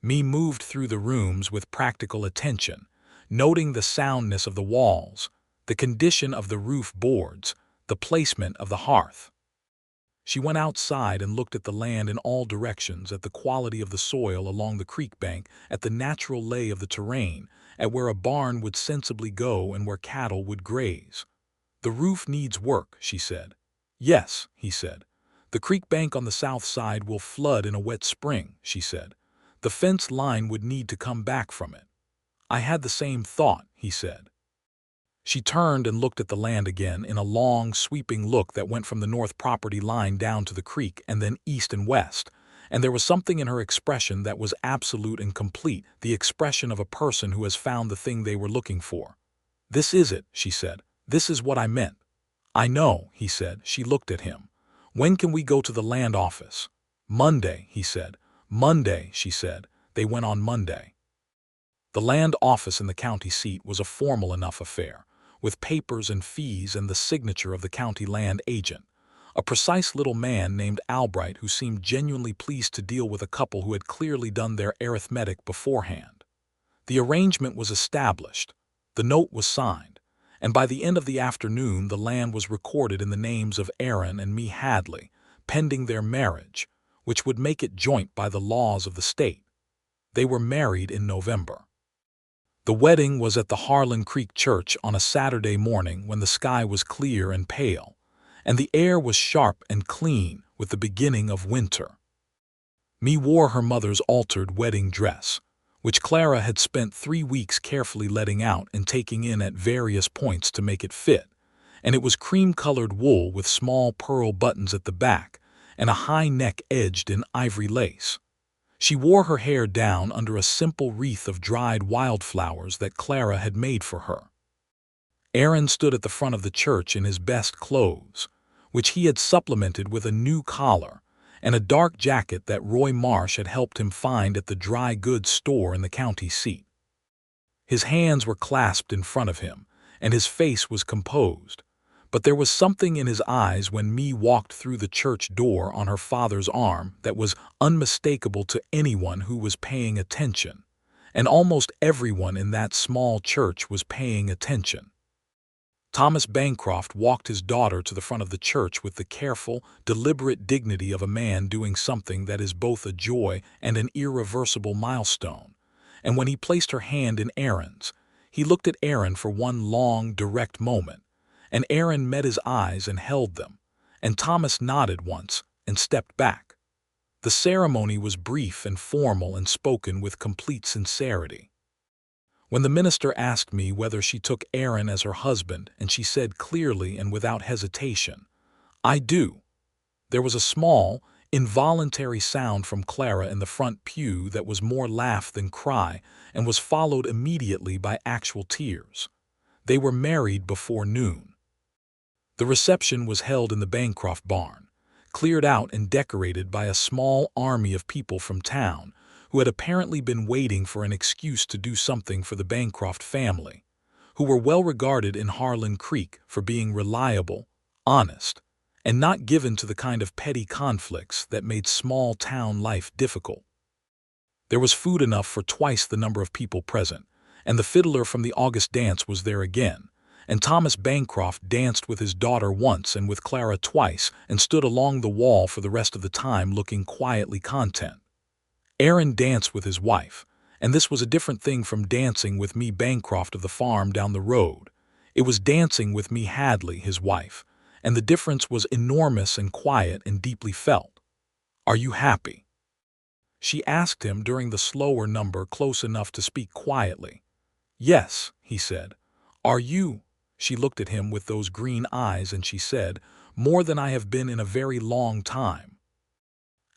Me moved through the rooms with practical attention, noting the soundness of the walls, the condition of the roof boards, the placement of the hearth. She went outside and looked at the land in all directions, at the quality of the soil along the creek bank, at the natural lay of the terrain, at where a barn would sensibly go and where cattle would graze. "The roof needs work," she said. "Yes," he said. "The creek bank on the south side will flood in a wet spring," she said. "The fence line would need to come back from it." "I had the same thought," he said. She turned and looked at the land again in a long, sweeping look that went from the north property line down to the creek and then east and west, and there was something in her expression that was absolute and complete, the expression of a person who has found the thing they were looking for. "This is it," she said. "This is what I meant." "I know," he said. She looked at him. "When can we go to the land office?" "Monday," he said. "Monday," she said. They went on Monday. The land office in the county seat was a formal enough affair, with papers and fees and the signature of the county land agent, a precise little man named Albright who seemed genuinely pleased to deal with a couple who had clearly done their arithmetic beforehand. The arrangement was established, the note was signed, and by the end of the afternoon the land was recorded in the names of Aaron and Mae Hadley, pending their marriage, which would make it joint by the laws of the state. They were married in November. The wedding was at the Harlan Creek church on a Saturday morning when the sky was clear and pale, and the air was sharp and clean with the beginning of winter. Mae wore her mother's altered wedding dress, which Clara had spent 3 weeks carefully letting out and taking in at various points to make it fit, and it was cream-colored wool with small pearl buttons at the back and a high neck edged in ivory lace. She wore her hair down under a simple wreath of dried wildflowers that Clara had made for her. Aaron stood at the front of the church in his best clothes, which he had supplemented with a new collar and a dark jacket that Roy Marsh had helped him find at the dry goods store in the county seat. His hands were clasped in front of him, and his face was composed, but there was something in his eyes when Mae walked through the church door on her father's arm that was unmistakable to anyone who was paying attention, and almost everyone in that small church was paying attention. Thomas Bancroft walked his daughter to the front of the church with the careful, deliberate dignity of a man doing something that is both a joy and an irreversible milestone. And when he placed her hand in Aaron's, he looked at Aaron for one long, direct moment, and Aaron met his eyes and held them, and Thomas nodded once and stepped back. The ceremony was brief and formal and spoken with complete sincerity. When the minister asked me whether she took Aaron as her husband, and she said clearly and without hesitation, "I do," there was a small, involuntary sound from Clara in the front pew that was more laugh than cry and was followed immediately by actual tears. They were married before noon. The reception was held in the Bancroft barn, cleared out and decorated by a small army of people from town who had apparently been waiting for an excuse to do something for the Bancroft family, who were well regarded in Harlan Creek for being reliable, honest, and not given to the kind of petty conflicts that made small-town life difficult. There was food enough for twice the number of people present, and the fiddler from the August dance was there again, and Thomas Bancroft danced with his daughter once and with Clara twice and stood along the wall for the rest of the time looking quietly content. Aaron danced with his wife, and this was a different thing from dancing with Mae Bancroft of the farm down the road. It was dancing with Mae Hadley, his wife, and the difference was enormous and quiet and deeply felt. "Are you happy?" she asked him during the slower number close enough to speak quietly. "Yes," he said. "Are you?" She looked at him with those green eyes and she said, "More than I have been in a very long time."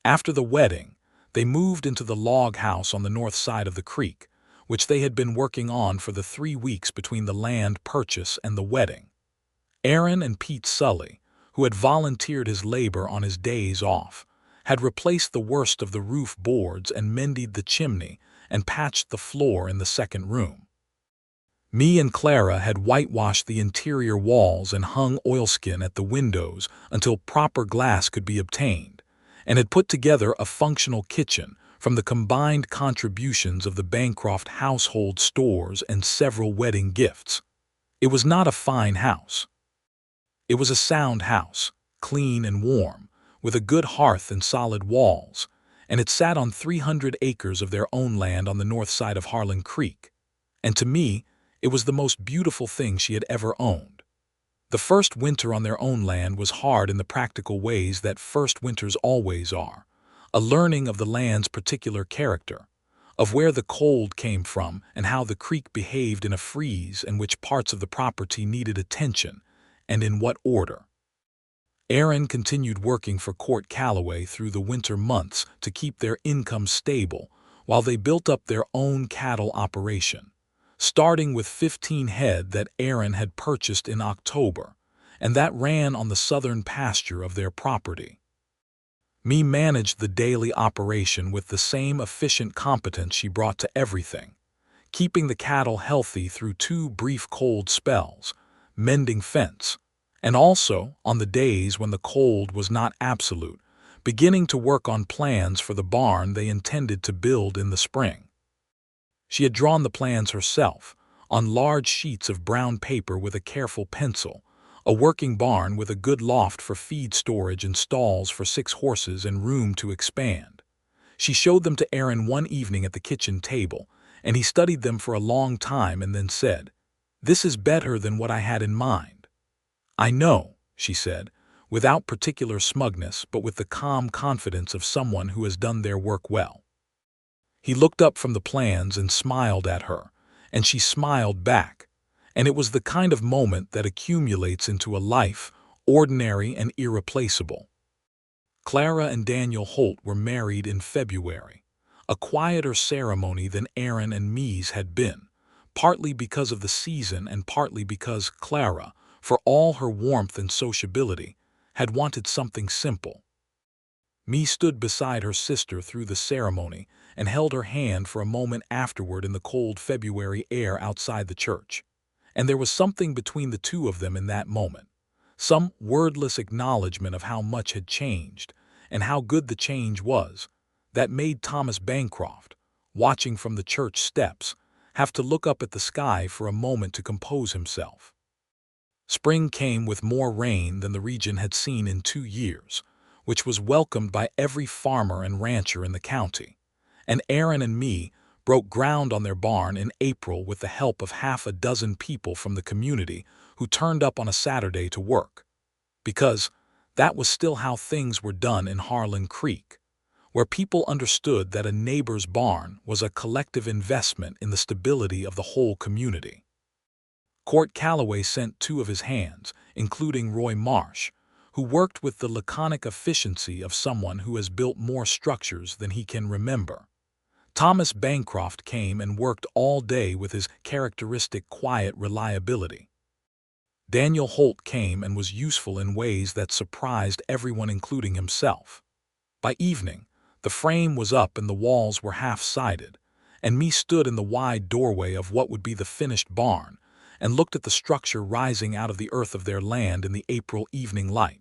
After the wedding, they moved into the log house on the north side of the creek, which they had been working on for the 3 weeks between the land purchase and the wedding. Aaron and Pete Sully, who had volunteered his labor on his days off, had replaced the worst of the roof boards and mended the chimney and patched the floor in the second room. Me and Clara had whitewashed the interior walls and hung oilskin at the windows until proper glass could be obtained, and had put together a functional kitchen from the combined contributions of the Bancroft household stores and several wedding gifts. It was not a fine house. It was a sound house, clean and warm, with a good hearth and solid walls, and it sat on 300 acres of their own land on the north side of Harlan Creek. And to me, it was the most beautiful thing she had ever owned. The first winter on their own land was hard in the practical ways that first winters always are, a learning of the land's particular character, of where the cold came from and how the creek behaved in a freeze and which parts of the property needed attention, and in what order. Aaron continued working for Court Calloway through the winter months to keep their income stable while they built up their own cattle operation, starting with 15 head that Aaron had purchased in October, and that ran on the southern pasture of their property. Me managed the daily operation with the same efficient competence she brought to everything, keeping the cattle healthy through 2 brief cold spells, mending fence, and also, on the days when the cold was not absolute, beginning to work on plans for the barn they intended to build in the spring. She had drawn the plans herself, on large sheets of brown paper with a careful pencil, a working barn with a good loft for feed storage and stalls for 6 horses and room to expand. She showed them to Aaron one evening at the kitchen table, and he studied them for a long time and then said, "This is better than what I had in mind." "I know," she said, without particular smugness but with the calm confidence of someone who has done their work well. He looked up from the plans and smiled at her, and she smiled back, and it was the kind of moment that accumulates into a life, ordinary and irreplaceable. Clara and Daniel Holt were married in February, a quieter ceremony than Aaron and Me's had been, partly because of the season and partly because Clara, for all her warmth and sociability, had wanted something simple. Me stood beside her sister through the ceremony and held her hand for a moment afterward in the cold February air outside the church, and there was something between the two of them in that moment, some wordless acknowledgement of how much had changed and how good the change was, that made Thomas Bancroft, watching from the church steps, have to look up at the sky for a moment to compose himself. Spring came with more rain than the region had seen in 2 years, which was welcomed by every farmer and rancher in the county. And Aaron and me broke ground on their barn in April with the help of half a dozen people from the community who turned up on a Saturday to work. Because that was still how things were done in Harlan Creek, where people understood that a neighbor's barn was a collective investment in the stability of the whole community. Court Calloway sent 2 of his hands, including Roy Marsh, who worked with the laconic efficiency of someone who has built more structures than he can remember. Thomas Bancroft came and worked all day with his characteristic quiet reliability. Daniel Holt came and was useful in ways that surprised everyone, including himself. By evening, the frame was up and the walls were half-sided, and me stood in the wide doorway of what would be the finished barn and looked at the structure rising out of the earth of their land in the April evening light.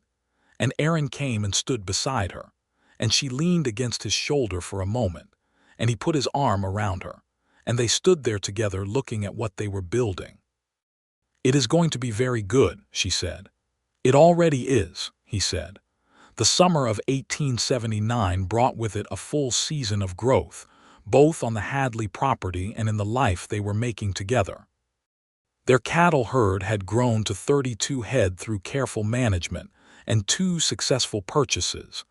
And Aaron came and stood beside her, and she leaned against his shoulder for a moment, and he put his arm around her, and they stood there together looking at what they were building. "It is going to be very good," she said. "It already is," he said. The summer of 1879 brought with it a full season of growth, both on the Hadley property and in the life they were making together. Their cattle herd had grown to 32 head through careful management and 2 successful purchases.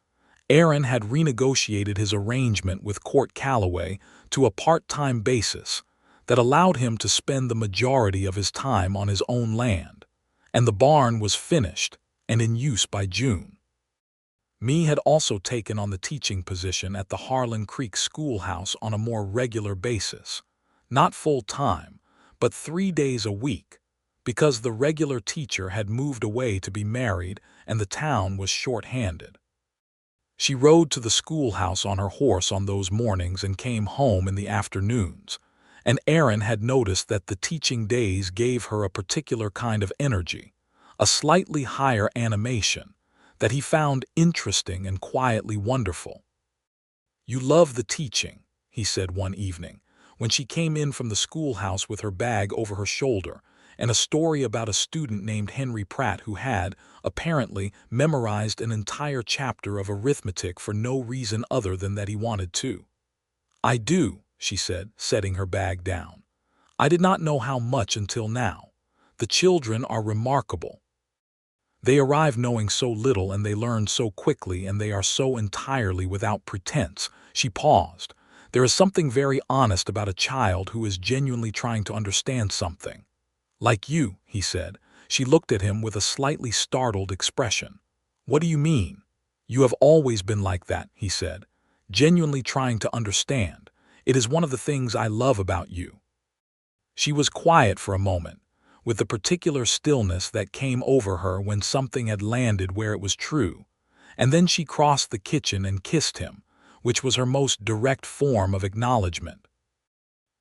Aaron had renegotiated his arrangement with Court Calloway to a part-time basis that allowed him to spend the majority of his time on his own land, and the barn was finished and in use by June. Me had also taken on the teaching position at the Harlan Creek schoolhouse on a more regular basis, not full-time, but 3 days a week, because the regular teacher had moved away to be married and the town was short-handed. She rode to the schoolhouse on her horse on those mornings and came home in the afternoons, and Aaron had noticed that the teaching days gave her a particular kind of energy, a slightly higher animation, that he found interesting and quietly wonderful. "You love the teaching," he said one evening, when she came in from the schoolhouse with her bag over her shoulder and a story about a student named Henry Pratt who had, apparently, memorized an entire chapter of arithmetic for no reason other than that he wanted to. "I do," she said, setting her bag down. "I did not know how much until now. The children are remarkable. They arrive knowing so little and they learn so quickly and they are so entirely without pretense." She paused. "There is something very honest about a child who is genuinely trying to understand something." "Like you," he said. She looked at him with a slightly startled expression. "What do you mean?" "You have always been like that," he said, "genuinely trying to understand. It is one of the things I love about you." She was quiet for a moment, with the particular stillness that came over her when something had landed where it was true, and then she crossed the kitchen and kissed him, which was her most direct form of acknowledgement.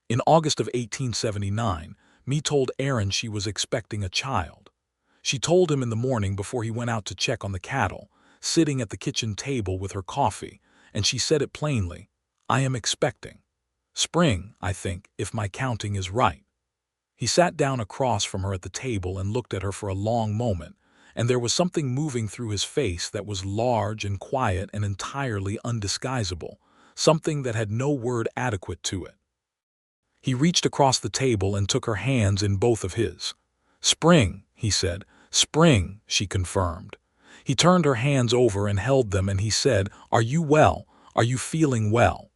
In August of 1879, Me told Aaron she was expecting a child. She told him in the morning before he went out to check on the cattle, sitting at the kitchen table with her coffee, and she said it plainly, "I am expecting. Spring, I think, if my counting is right." He sat down across from her at the table and looked at her for a long moment, and there was something moving through his face that was large and quiet and entirely undisguisable, something that had no word adequate to it. He reached across the table and took her hands in both of his. "Spring," he said. "Spring," she confirmed. He turned her hands over and held them, and he said, "Are you well? Are you feeling well?"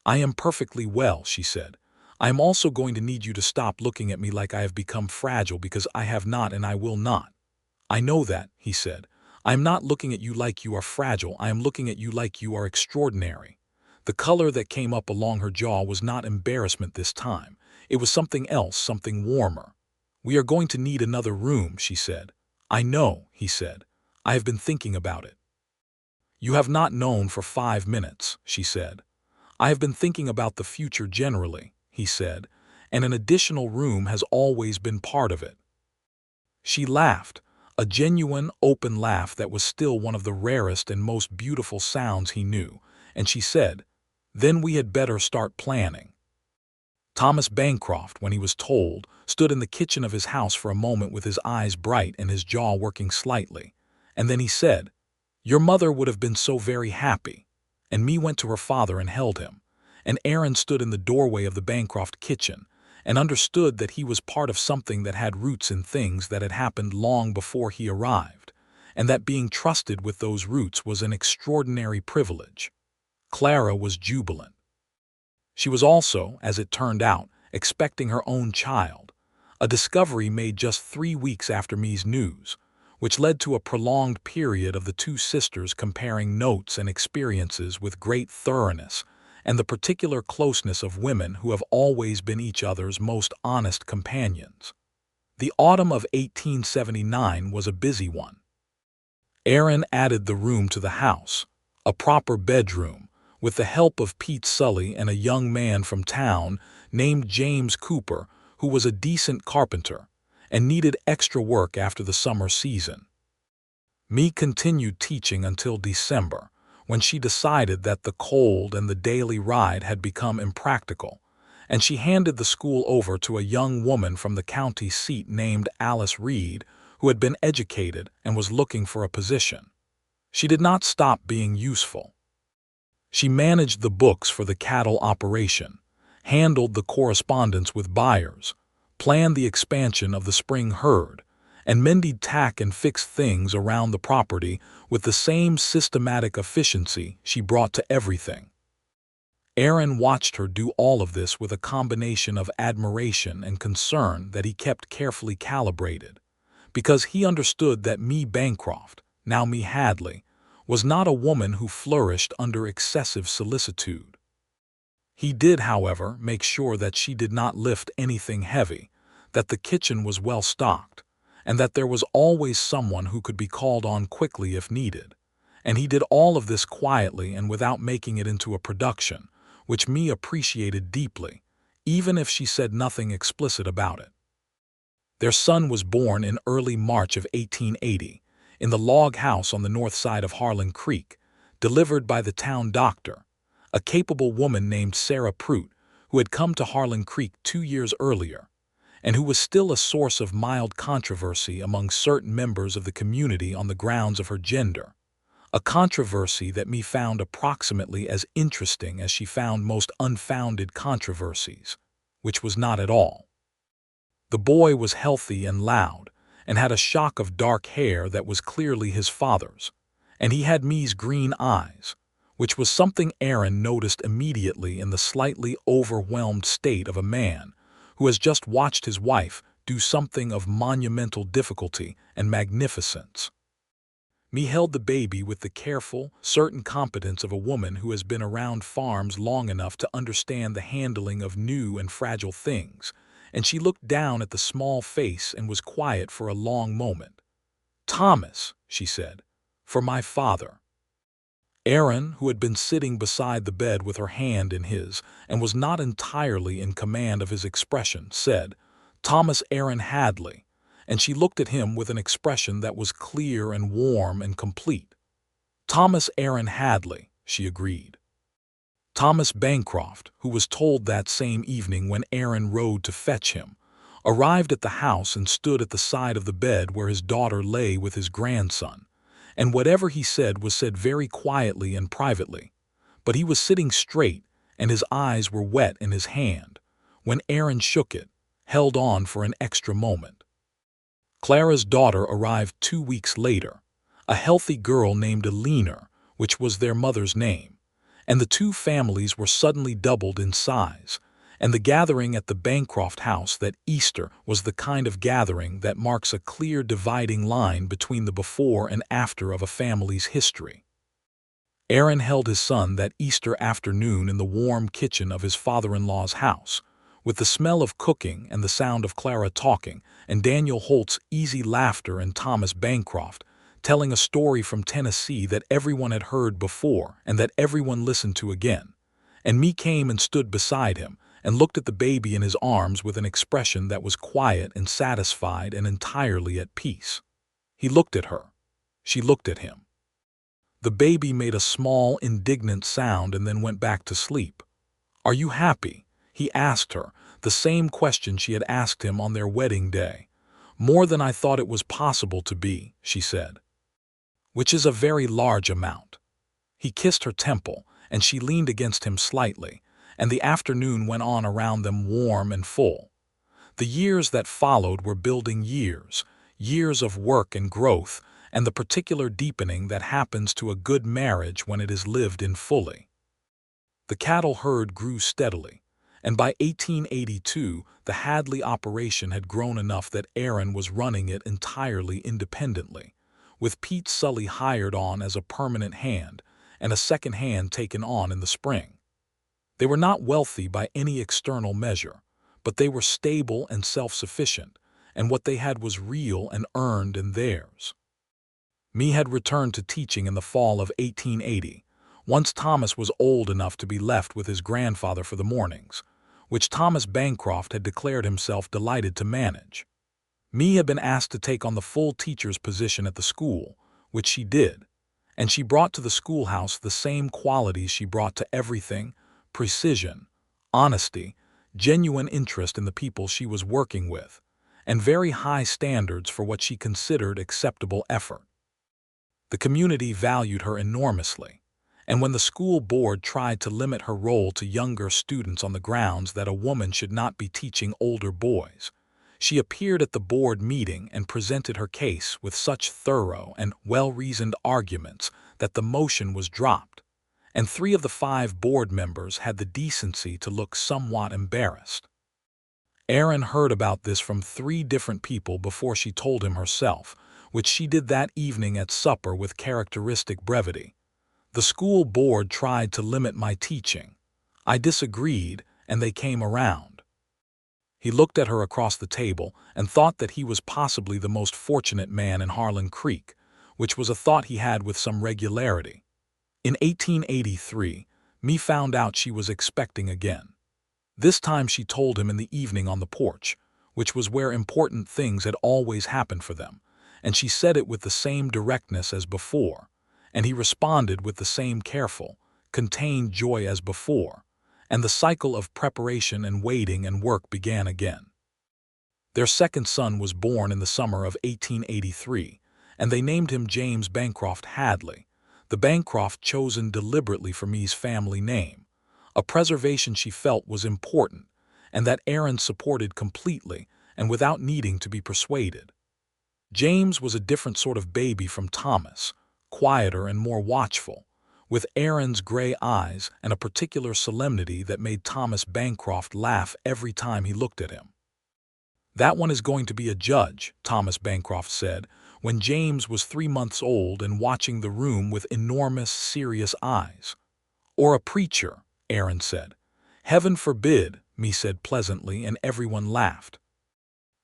"I am perfectly well," she said. "I am also going to need you to stop looking at me like I have become fragile, because I have not and I will not." "I know that," he said. "I am not looking at you like you are fragile. I am looking at you like you are extraordinary." The color that came up along her jaw was not embarrassment this time. It was something else, something warmer. "We are going to need another room," she said. "I know," he said. "I have been thinking about it." "You have not known for 5 minutes," she said. "I have been thinking about the future generally," he said, "and an additional room has always been part of it." She laughed, a genuine, open laugh that was still one of the rarest and most beautiful sounds he knew, and she said, "Then we had better start planning." Thomas Bancroft, when he was told, stood in the kitchen of his house for a moment with his eyes bright and his jaw working slightly. And then he said, "Your mother would have been so very happy." And Mae went to her father and held him. And Aaron stood in the doorway of the Bancroft kitchen and understood that he was part of something that had roots in things that had happened long before he arrived, and that being trusted with those roots was an extraordinary privilege. Clara was jubilant. She was also, as it turned out, expecting her own child, a discovery made just 3 weeks after Mae's news, which led to a prolonged period of the two sisters comparing notes and experiences with great thoroughness and the particular closeness of women who have always been each other's most honest companions. The autumn of 1879 was a busy one. Aaron added the room to the house, a proper bedroom, with the help of Pete Sully and a young man from town named James Cooper, who was a decent carpenter and needed extra work after the summer season. Mae continued teaching until December, when she decided that the cold and the daily ride had become impractical, and she handed the school over to a young woman from the county seat named Alice Reed, who had been educated and was looking for a position. She did not stop being useful. She managed the books for the cattle operation, handled the correspondence with buyers, planned the expansion of the spring herd, and mended tack and fixed things around the property with the same systematic efficiency she brought to everything. Aaron watched her do all of this with a combination of admiration and concern that he kept carefully calibrated, because he understood that Mae Bancroft, now Mae Hadley, was not a woman who flourished under excessive solicitude. He did, however, make sure that she did not lift anything heavy, that the kitchen was well stocked, and that there was always someone who could be called on quickly if needed. And he did all of this quietly and without making it into a production, which Mae appreciated deeply, even if she said nothing explicit about it. Their son was born in early March of 1880, in the log house on the north side of Harlan Creek, delivered by the town doctor, a capable woman named Sarah Prout, who had come to Harlan Creek 2 years earlier, and who was still a source of mild controversy among certain members of the community on the grounds of her gender, a controversy that Mae found approximately as interesting as she found most unfounded controversies, which was not at all. The boy was healthy and loud, and had a shock of dark hair that was clearly his father's, and he had Mae's green eyes, which was something Aaron noticed immediately in the slightly overwhelmed state of a man who has just watched his wife do something of monumental difficulty and magnificence. Mae held the baby with the careful, certain competence of a woman who has been around farms long enough to understand the handling of new and fragile things, and she looked down at the small face and was quiet for a long moment. "Thomas," she said, "for my father." Aaron, who had been sitting beside the bed with her hand in his and was not entirely in command of his expression, said, "Thomas Aaron Hadley," and she looked at him with an expression that was clear and warm and complete. "Thomas Aaron Hadley," she agreed. Thomas Bancroft, who was told that same evening when Aaron rode to fetch him, arrived at the house and stood at the side of the bed where his daughter lay with his grandson, and whatever he said was said very quietly and privately, but he was sitting straight and his eyes were wet in his hand when Aaron shook it, held on for an extra moment. Clara's daughter arrived 2 weeks later, a healthy girl named Eleanor, which was their mother's name, and the two families were suddenly doubled in size, and the gathering at the Bancroft house that Easter was the kind of gathering that marks a clear dividing line between the before and after of a family's history. Aaron held his son that Easter afternoon in the warm kitchen of his father-in-law's house, with the smell of cooking and the sound of Clara talking and Daniel Holt's easy laughter and Thomas Bancroft telling a story from Tennessee that everyone had heard before and that everyone listened to again. And Mae came and stood beside him and looked at the baby in his arms with an expression that was quiet and satisfied and entirely at peace. He looked at her. She looked at him. The baby made a small, indignant sound and then went back to sleep. "Are you happy?" he asked her, the same question she had asked him on their wedding day. "More than I thought it was possible to be," she said. "Which is a very large amount." He kissed her temple, and she leaned against him slightly, and the afternoon went on around them warm and full. The years that followed were building years, years of work and growth, and the particular deepening that happens to a good marriage when it is lived in fully. The cattle herd grew steadily, and by 1882 the Hadley operation had grown enough that Aaron was running it entirely independently, with Pete Sully hired on as a permanent hand, and a second hand taken on in the spring. They were not wealthy by any external measure, but they were stable and self-sufficient, and what they had was real and earned and theirs. Mae had returned to teaching in the fall of 1880, once Thomas was old enough to be left with his grandfather for the mornings, which Thomas Bancroft had declared himself delighted to manage. Mae had been asked to take on the full teacher's position at the school, which she did, and she brought to the schoolhouse the same qualities she brought to everything: precision, honesty, genuine interest in the people she was working with, and very high standards for what she considered acceptable effort. The community valued her enormously, and when the school board tried to limit her role to younger students on the grounds that a woman should not be teaching older boys, she appeared at the board meeting and presented her case with such thorough and well-reasoned arguments that the motion was dropped, and 3 of the 5 board members had the decency to look somewhat embarrassed. Aaron heard about this from 3 different people before she told him herself, which she did that evening at supper with characteristic brevity. "The school board tried to limit my teaching. I disagreed, and they came around." He looked at her across the table and thought that he was possibly the most fortunate man in Harlan Creek, which was a thought he had with some regularity. In 1883, Mae found out she was expecting again. This time she told him in the evening on the porch, which was where important things had always happened for them, and she said it with the same directness as before, and he responded with the same careful, contained joy as before, and the cycle of preparation and waiting and work began again. Their second son was born in the summer of 1883, and they named him James Bancroft Hadley, the Bancroft chosen deliberately for Mae's family name, a preservation she felt was important, and that Aaron supported completely and without needing to be persuaded. James was a different sort of baby from Thomas, quieter and more watchful, with Aaron's gray eyes and a particular solemnity that made Thomas Bancroft laugh every time he looked at him. "That one is going to be a judge," Thomas Bancroft said, when James was 3 months old and watching the room with enormous, serious eyes. "Or a preacher," Aaron said. "Heaven forbid," Mae said pleasantly, and everyone laughed.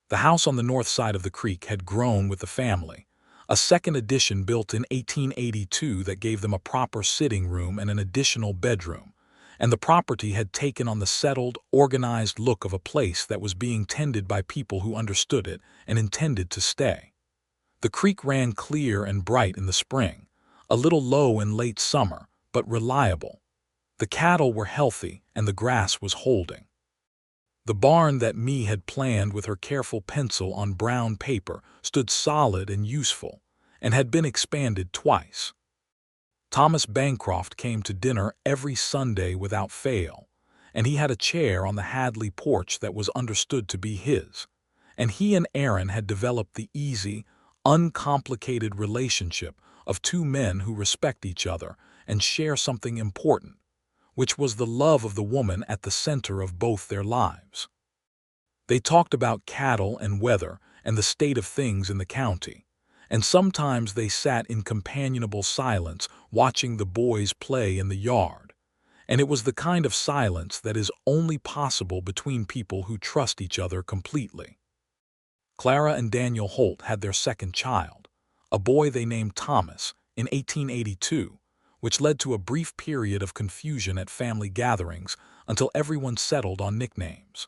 The house on the north side of the creek had grown with the family, a second addition built in 1882 that gave them a proper sitting room and an additional bedroom, and the property had taken on the settled, organized look of a place that was being tended by people who understood it and intended to stay. The creek ran clear and bright in the spring, a little low in late summer, but reliable. The cattle were healthy and the grass was holding. The barn that Mae had planned with her careful pencil on brown paper stood solid and useful, and had been expanded twice. Thomas Bancroft came to dinner every Sunday without fail, and he had a chair on the Hadley porch that was understood to be his, and he and Aaron had developed the easy, uncomplicated relationship of 2 men who respect each other and share something important, which was the love of the woman at the center of both their lives. They talked about cattle and weather and the state of things in the county, and sometimes they sat in companionable silence watching the boys play in the yard, and it was the kind of silence that is only possible between people who trust each other completely. Clara and Daniel Holt had their second child, a boy they named Thomas, in 1882, which led to a brief period of confusion at family gatherings until everyone settled on nicknames.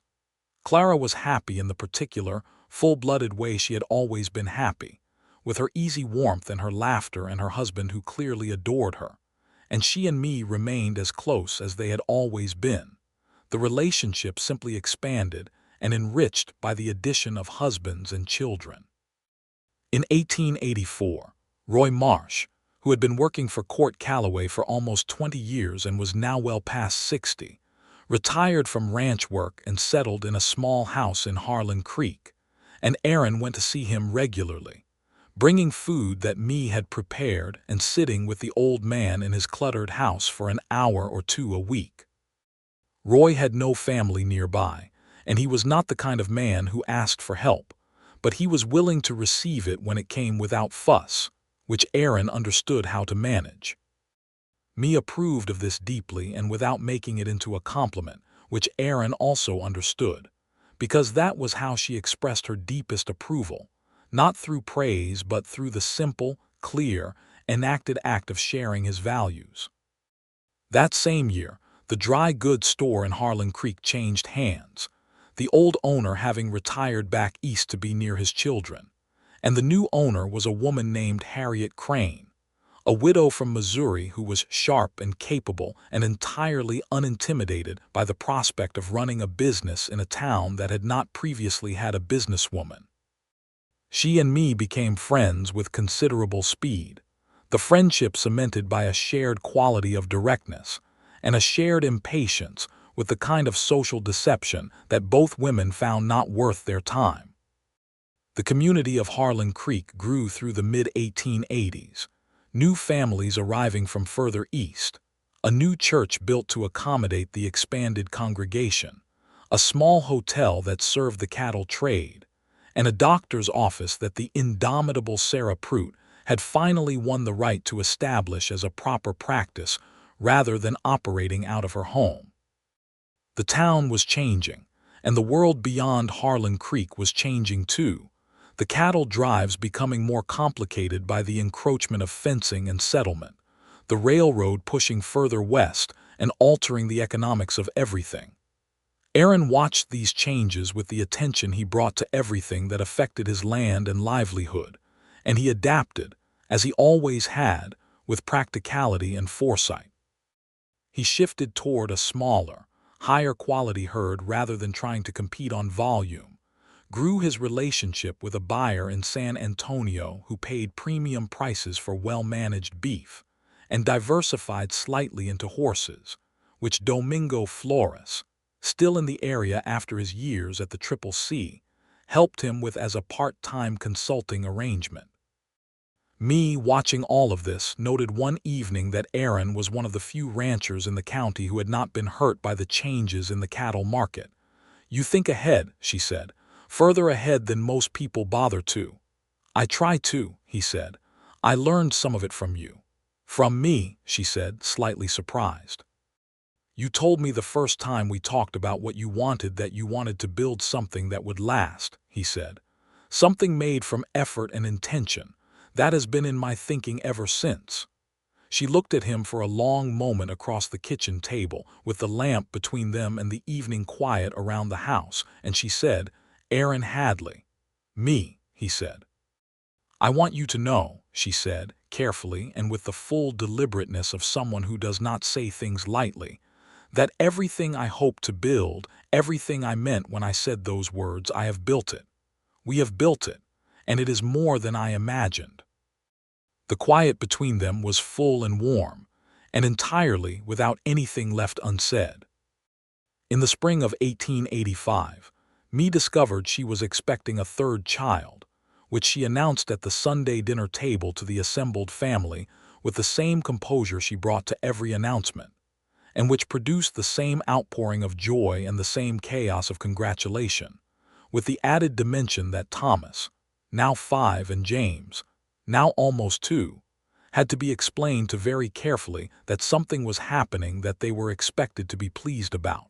Clara was happy in the particular, full-blooded way she had always been happy, with her easy warmth and her laughter and her husband who clearly adored her, and she and Mae remained as close as they had always been, The relationship simply expanded and enriched by the addition of husbands and children. In 1884, Roy Marsh, who had been working for Court Calloway for almost 20 years and was now well past 60, retired from ranch work and settled in a small house in Harlan Creek, and Aaron went to see him regularly, bringing food that Mae had prepared and sitting with the old man in his cluttered house for an hour or two a week. Roy had no family nearby, and he was not the kind of man who asked for help, but he was willing to receive it when it came without fuss, which Aaron understood how to manage. Mae approved of this deeply and without making it into a compliment, which Aaron also understood, because that was how she expressed her deepest approval, not through praise but through the simple, clear, enacted act of sharing his values. That same year, the dry goods store in Harlan Creek changed hands, the old owner having retired back east to be near his children, and the new owner was a woman named Harriet Crane, a widow from Missouri who was sharp and capable and entirely unintimidated by the prospect of running a business in a town that had not previously had a businesswoman. She and Mae became friends with considerable speed, the friendship cemented by a shared quality of directness and a shared impatience with the kind of social deception that both women found not worth their time. The community of Harlan Creek grew through the mid-1880s, new families arriving from further east, a new church built to accommodate the expanded congregation, a small hotel that served the cattle trade, and a doctor's office that the indomitable Sarah Pruitt had finally won the right to establish as a proper practice rather than operating out of her home. The town was changing, and the world beyond Harlan Creek was changing too, the cattle drives becoming more complicated by the encroachment of fencing and settlement, the railroad pushing further west and altering the economics of everything. Aaron watched these changes with the attention he brought to everything that affected his land and livelihood, and he adapted, as he always had, with practicality and foresight. He shifted toward a smaller, higher-quality herd rather than trying to compete on volume, grew his relationship with a buyer in San Antonio who paid premium prices for well-managed beef, and diversified slightly into horses, which Domingo Flores, still in the area after his years at the Triple C, helped him with as a part-time consulting arrangement. Mae, watching all of this, noted one evening that Aaron was one of the few ranchers in the county who had not been hurt by the changes in the cattle market. "You think ahead," she said, "further ahead than most people bother to." "I try to," he said. "I learned some of it from you." "From me," she said, slightly surprised. "You told me the first time we talked about what you wanted, that you wanted to build something that would last," he said. "Something made from effort and intention. That has been in my thinking ever since." She looked at him for a long moment across the kitchen table, with the lamp between them and the evening quiet around the house, and she said, "Aaron Hadley." "Me," he said. "I want you to know," she said, carefully and with the full deliberateness of someone who does not say things lightly, "that everything I hope to build, everything I meant when I said those words, I have built it. We have built it, and it is more than I imagined." The quiet between them was full and warm, and entirely without anything left unsaid. In the spring of 1885, Mae discovered she was expecting a third child, which she announced at the Sunday dinner table to the assembled family with the same composure she brought to every announcement, and which produced the same outpouring of joy and the same chaos of congratulation, with the added dimension that Thomas, now 5, and James, now almost 2, had to be explained to very carefully that something was happening that they were expected to be pleased about.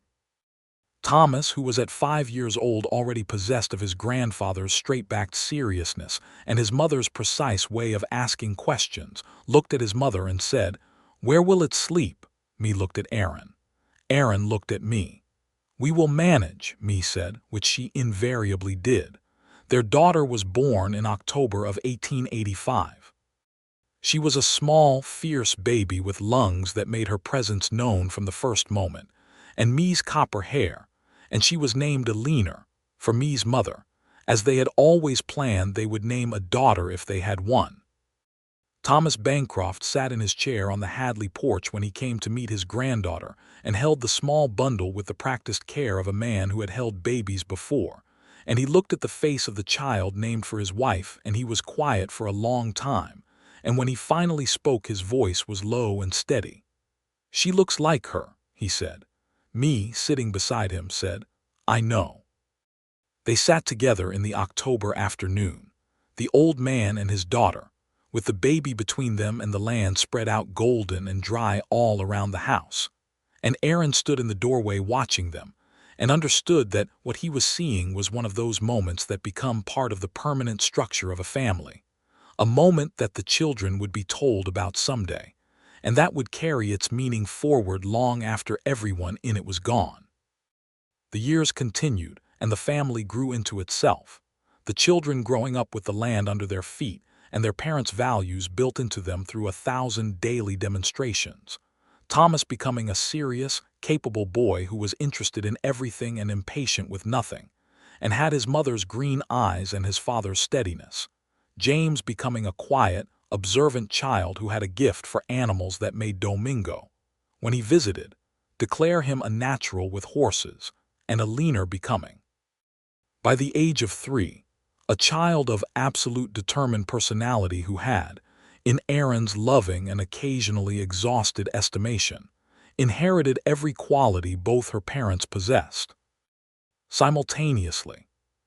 Thomas, who was at 5 years old already possessed of his grandfather's straight-backed seriousness and his mother's precise way of asking questions, looked at his mother and said, "Where will it sleep?" Mae looked at Aaron. Aaron looked at Mae. "We will manage," Mae said, which she invariably did. Their daughter was born in October of 1885. She was a small, fierce baby with lungs that made her presence known from the first moment, and Me's copper hair, and she was named Alina, for Me's mother, as they had always planned they would name a daughter if they had one. Thomas Bancroft sat in his chair on the Hadley porch when he came to meet his granddaughter and held the small bundle with the practiced care of a man who had held babies before, and he looked at the face of the child named for his wife, and he was quiet for a long time, and when he finally spoke his voice was low and steady. "She looks like her," he said. Me, sitting beside him, said, "I know." They sat together in the October afternoon, the old man and his daughter, with the baby between them and the land spread out golden and dry all around the house. And Aaron stood in the doorway watching them, and understood that what he was seeing was one of those moments that become part of the permanent structure of a family, a moment that the children would be told about someday, and that would carry its meaning forward long after everyone in it was gone. The years continued, and the family grew into itself, the children growing up with the land under their feet, and their parents' values built into them through 1,000 daily demonstrations. Thomas becoming a serious, capable boy who was interested in everything and impatient with nothing, and had his mother's green eyes and his father's steadiness. James becoming a quiet, observant child who had a gift for animals that made Domingo, when he visited, declare him a natural with horses, and Alina becoming, by the age of 3, a child of absolute determined personality who had, in Aaron's loving and occasionally exhausted estimation, inherited every quality both her parents possessed. Simultaneously,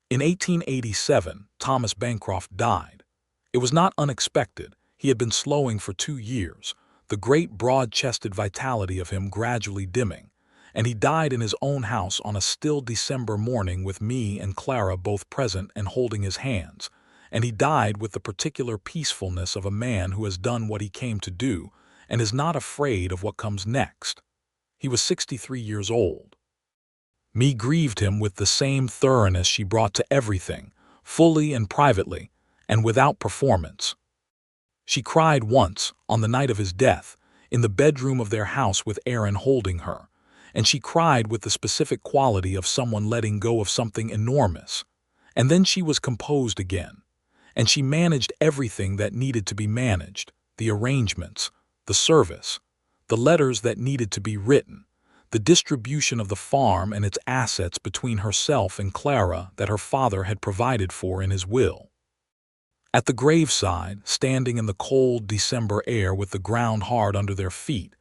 in 1887, Thomas Bancroft died. It was not unexpected. He had been slowing for 2 years, the great broad-chested vitality of him gradually dimming, and he died in his own house on a still December morning with me and Clara both present and holding his hands, and he died with the particular peacefulness of a man who has done what he came to do and is not afraid of what comes next. He was 63 years old. Me grieved him with the same thoroughness she brought to everything, fully and privately, and without performance. She cried once, on the night of his death, in the bedroom of their house with Aaron holding her, and she cried with the specific quality of someone letting go of something enormous. And then she was composed again, and she managed everything that needed to be managed, the arrangements, the service, the letters that needed to be written, the distribution of the farm and its assets between herself and Clara that her father had provided for in his will. At the graveside, standing in the cold December air with the ground hard under their feet,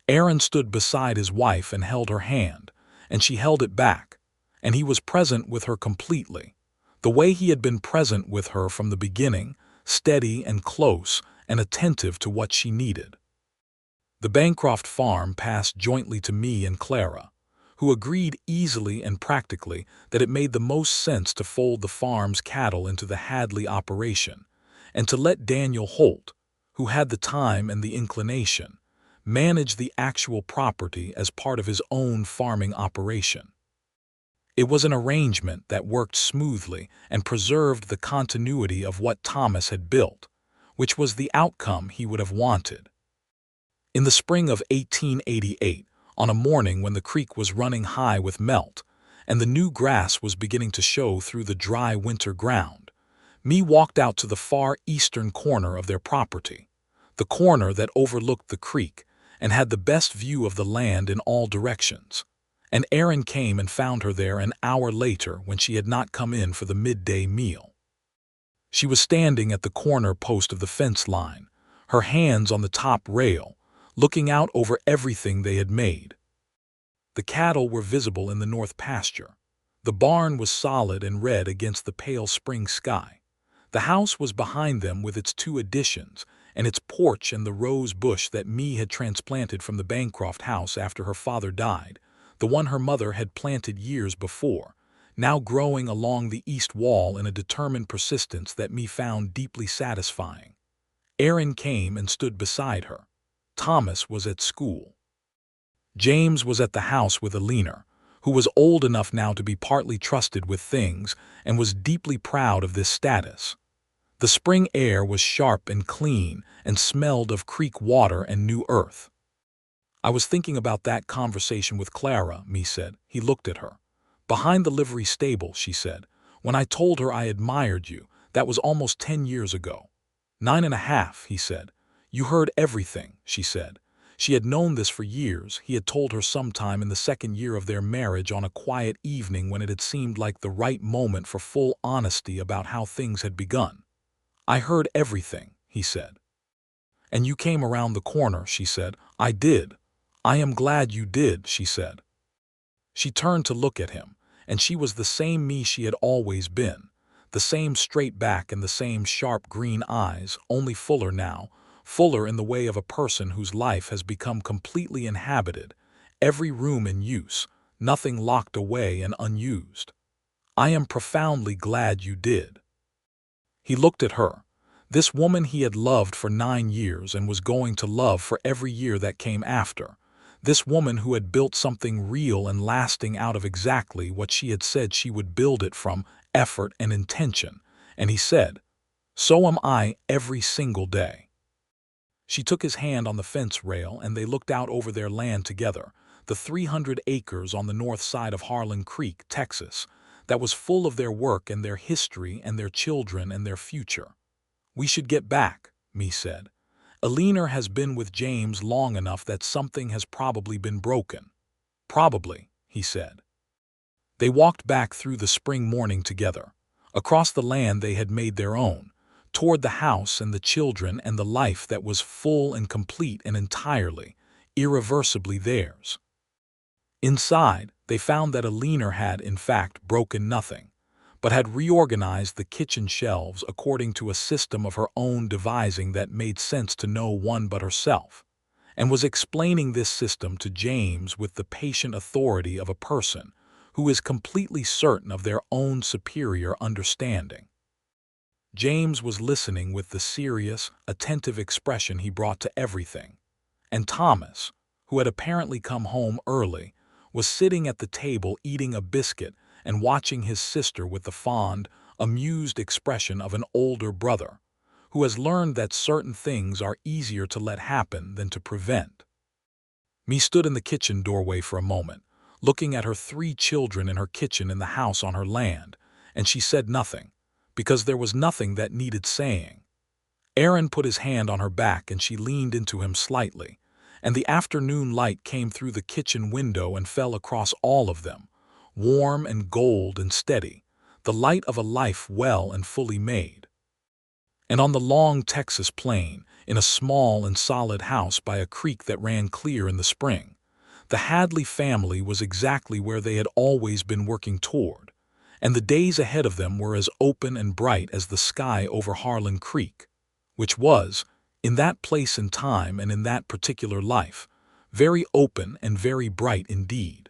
Aaron stood beside his wife and held her hand, and she held it back, and he was present with her completely, the way he had been present with her from the beginning, steady and close and attentive to what she needed. The Bancroft farm passed jointly to me and Clara, who agreed easily and practically that it made the most sense to fold the farm's cattle into the Hadley operation, and to let Daniel Holt, who had the time and the inclination, manage the actual property as part of his own farming operation. It was an arrangement that worked smoothly and preserved the continuity of what Thomas had built, which was the outcome he would have wanted. In the spring of 1888, on a morning when the creek was running high with melt, and the new grass was beginning to show through the dry winter ground, me walked out to the far eastern corner of their property, the corner that overlooked the creek and had the best view of the land in all directions, and Aaron came and found her there an hour later when she had not come in for the midday meal. She was standing at the corner post of the fence line, her hands on the top rail, looking out over everything they had made. The cattle were visible in the north pasture. The barn was solid and red against the pale spring sky. The house was behind them with its 2 additions, and its porch and the rose bush that Me had transplanted from the Bancroft house after her father died, the one her mother had planted years before, now growing along the east wall in a determined persistence that Me found deeply satisfying. Aaron came and stood beside her. Thomas was at school. James was at the house with Alina, who was old enough now to be partly trusted with things and was deeply proud of this status. The spring air was sharp and clean and smelled of creek water and new earth. I was thinking about that conversation with Clara, Mae said. He looked at her. Behind the livery stable, she said. When I told her I admired you, that was almost 10 years ago. 9.5, he said. You heard everything, she said. She had known this for years. He had told her sometime in the second year of their marriage on a quiet evening when it had seemed like the right moment for full honesty about how things had begun. I heard everything, he said. And you came around the corner, she said. I did. I am glad you did, she said. She turned to look at him, and she was the same Mae she had always been. The same straight back and the same sharp green eyes, only fuller now, fuller in the way of a person whose life has become completely inhabited, every room in use, nothing locked away and unused. I am profoundly glad you did. He looked at her, this woman he had loved for 9 years and was going to love for every year that came after, this woman who had built something real and lasting out of exactly what she had said she would build it from, effort and intention, and he said, so am I every single day. She took his hand on the fence rail and they looked out over their land together, the 300 acres on the north side of Harlan Creek, Texas, that was full of their work and their history and their children and their future. We should get back, Mae said. Eleanor has been with James long enough that something has probably been broken. Probably, he said. They walked back through the spring morning together, across the land they had made their own, toward the house and the children and the life that was full and complete and entirely, irreversibly theirs. Inside, they found that Eleanor had, in fact, broken nothing, but had reorganized the kitchen shelves according to a system of her own devising that made sense to no one but herself, and was explaining this system to James with the patient authority of a person who is completely certain of their own superior understanding. James was listening with the serious, attentive expression he brought to everything, and Thomas, who had apparently come home early, was sitting at the table eating a biscuit and watching his sister with the fond, amused expression of an older brother, who has learned that certain things are easier to let happen than to prevent. Mae stood in the kitchen doorway for a moment, looking at her 3 children in her kitchen in the house on her land, and she said nothing, because there was nothing that needed saying. Aaron put his hand on her back and she leaned into him slightly, and the afternoon light came through the kitchen window and fell across all of them, warm and gold and steady, the light of a life well and fully made. And on the long Texas plain, in a small and solid house by a creek that ran clear in the spring, the Hadley family was exactly where they had always been working toward, and the days ahead of them were as open and bright as the sky over Harlan Creek, which was, in that place and time and in that particular life, very open and very bright indeed.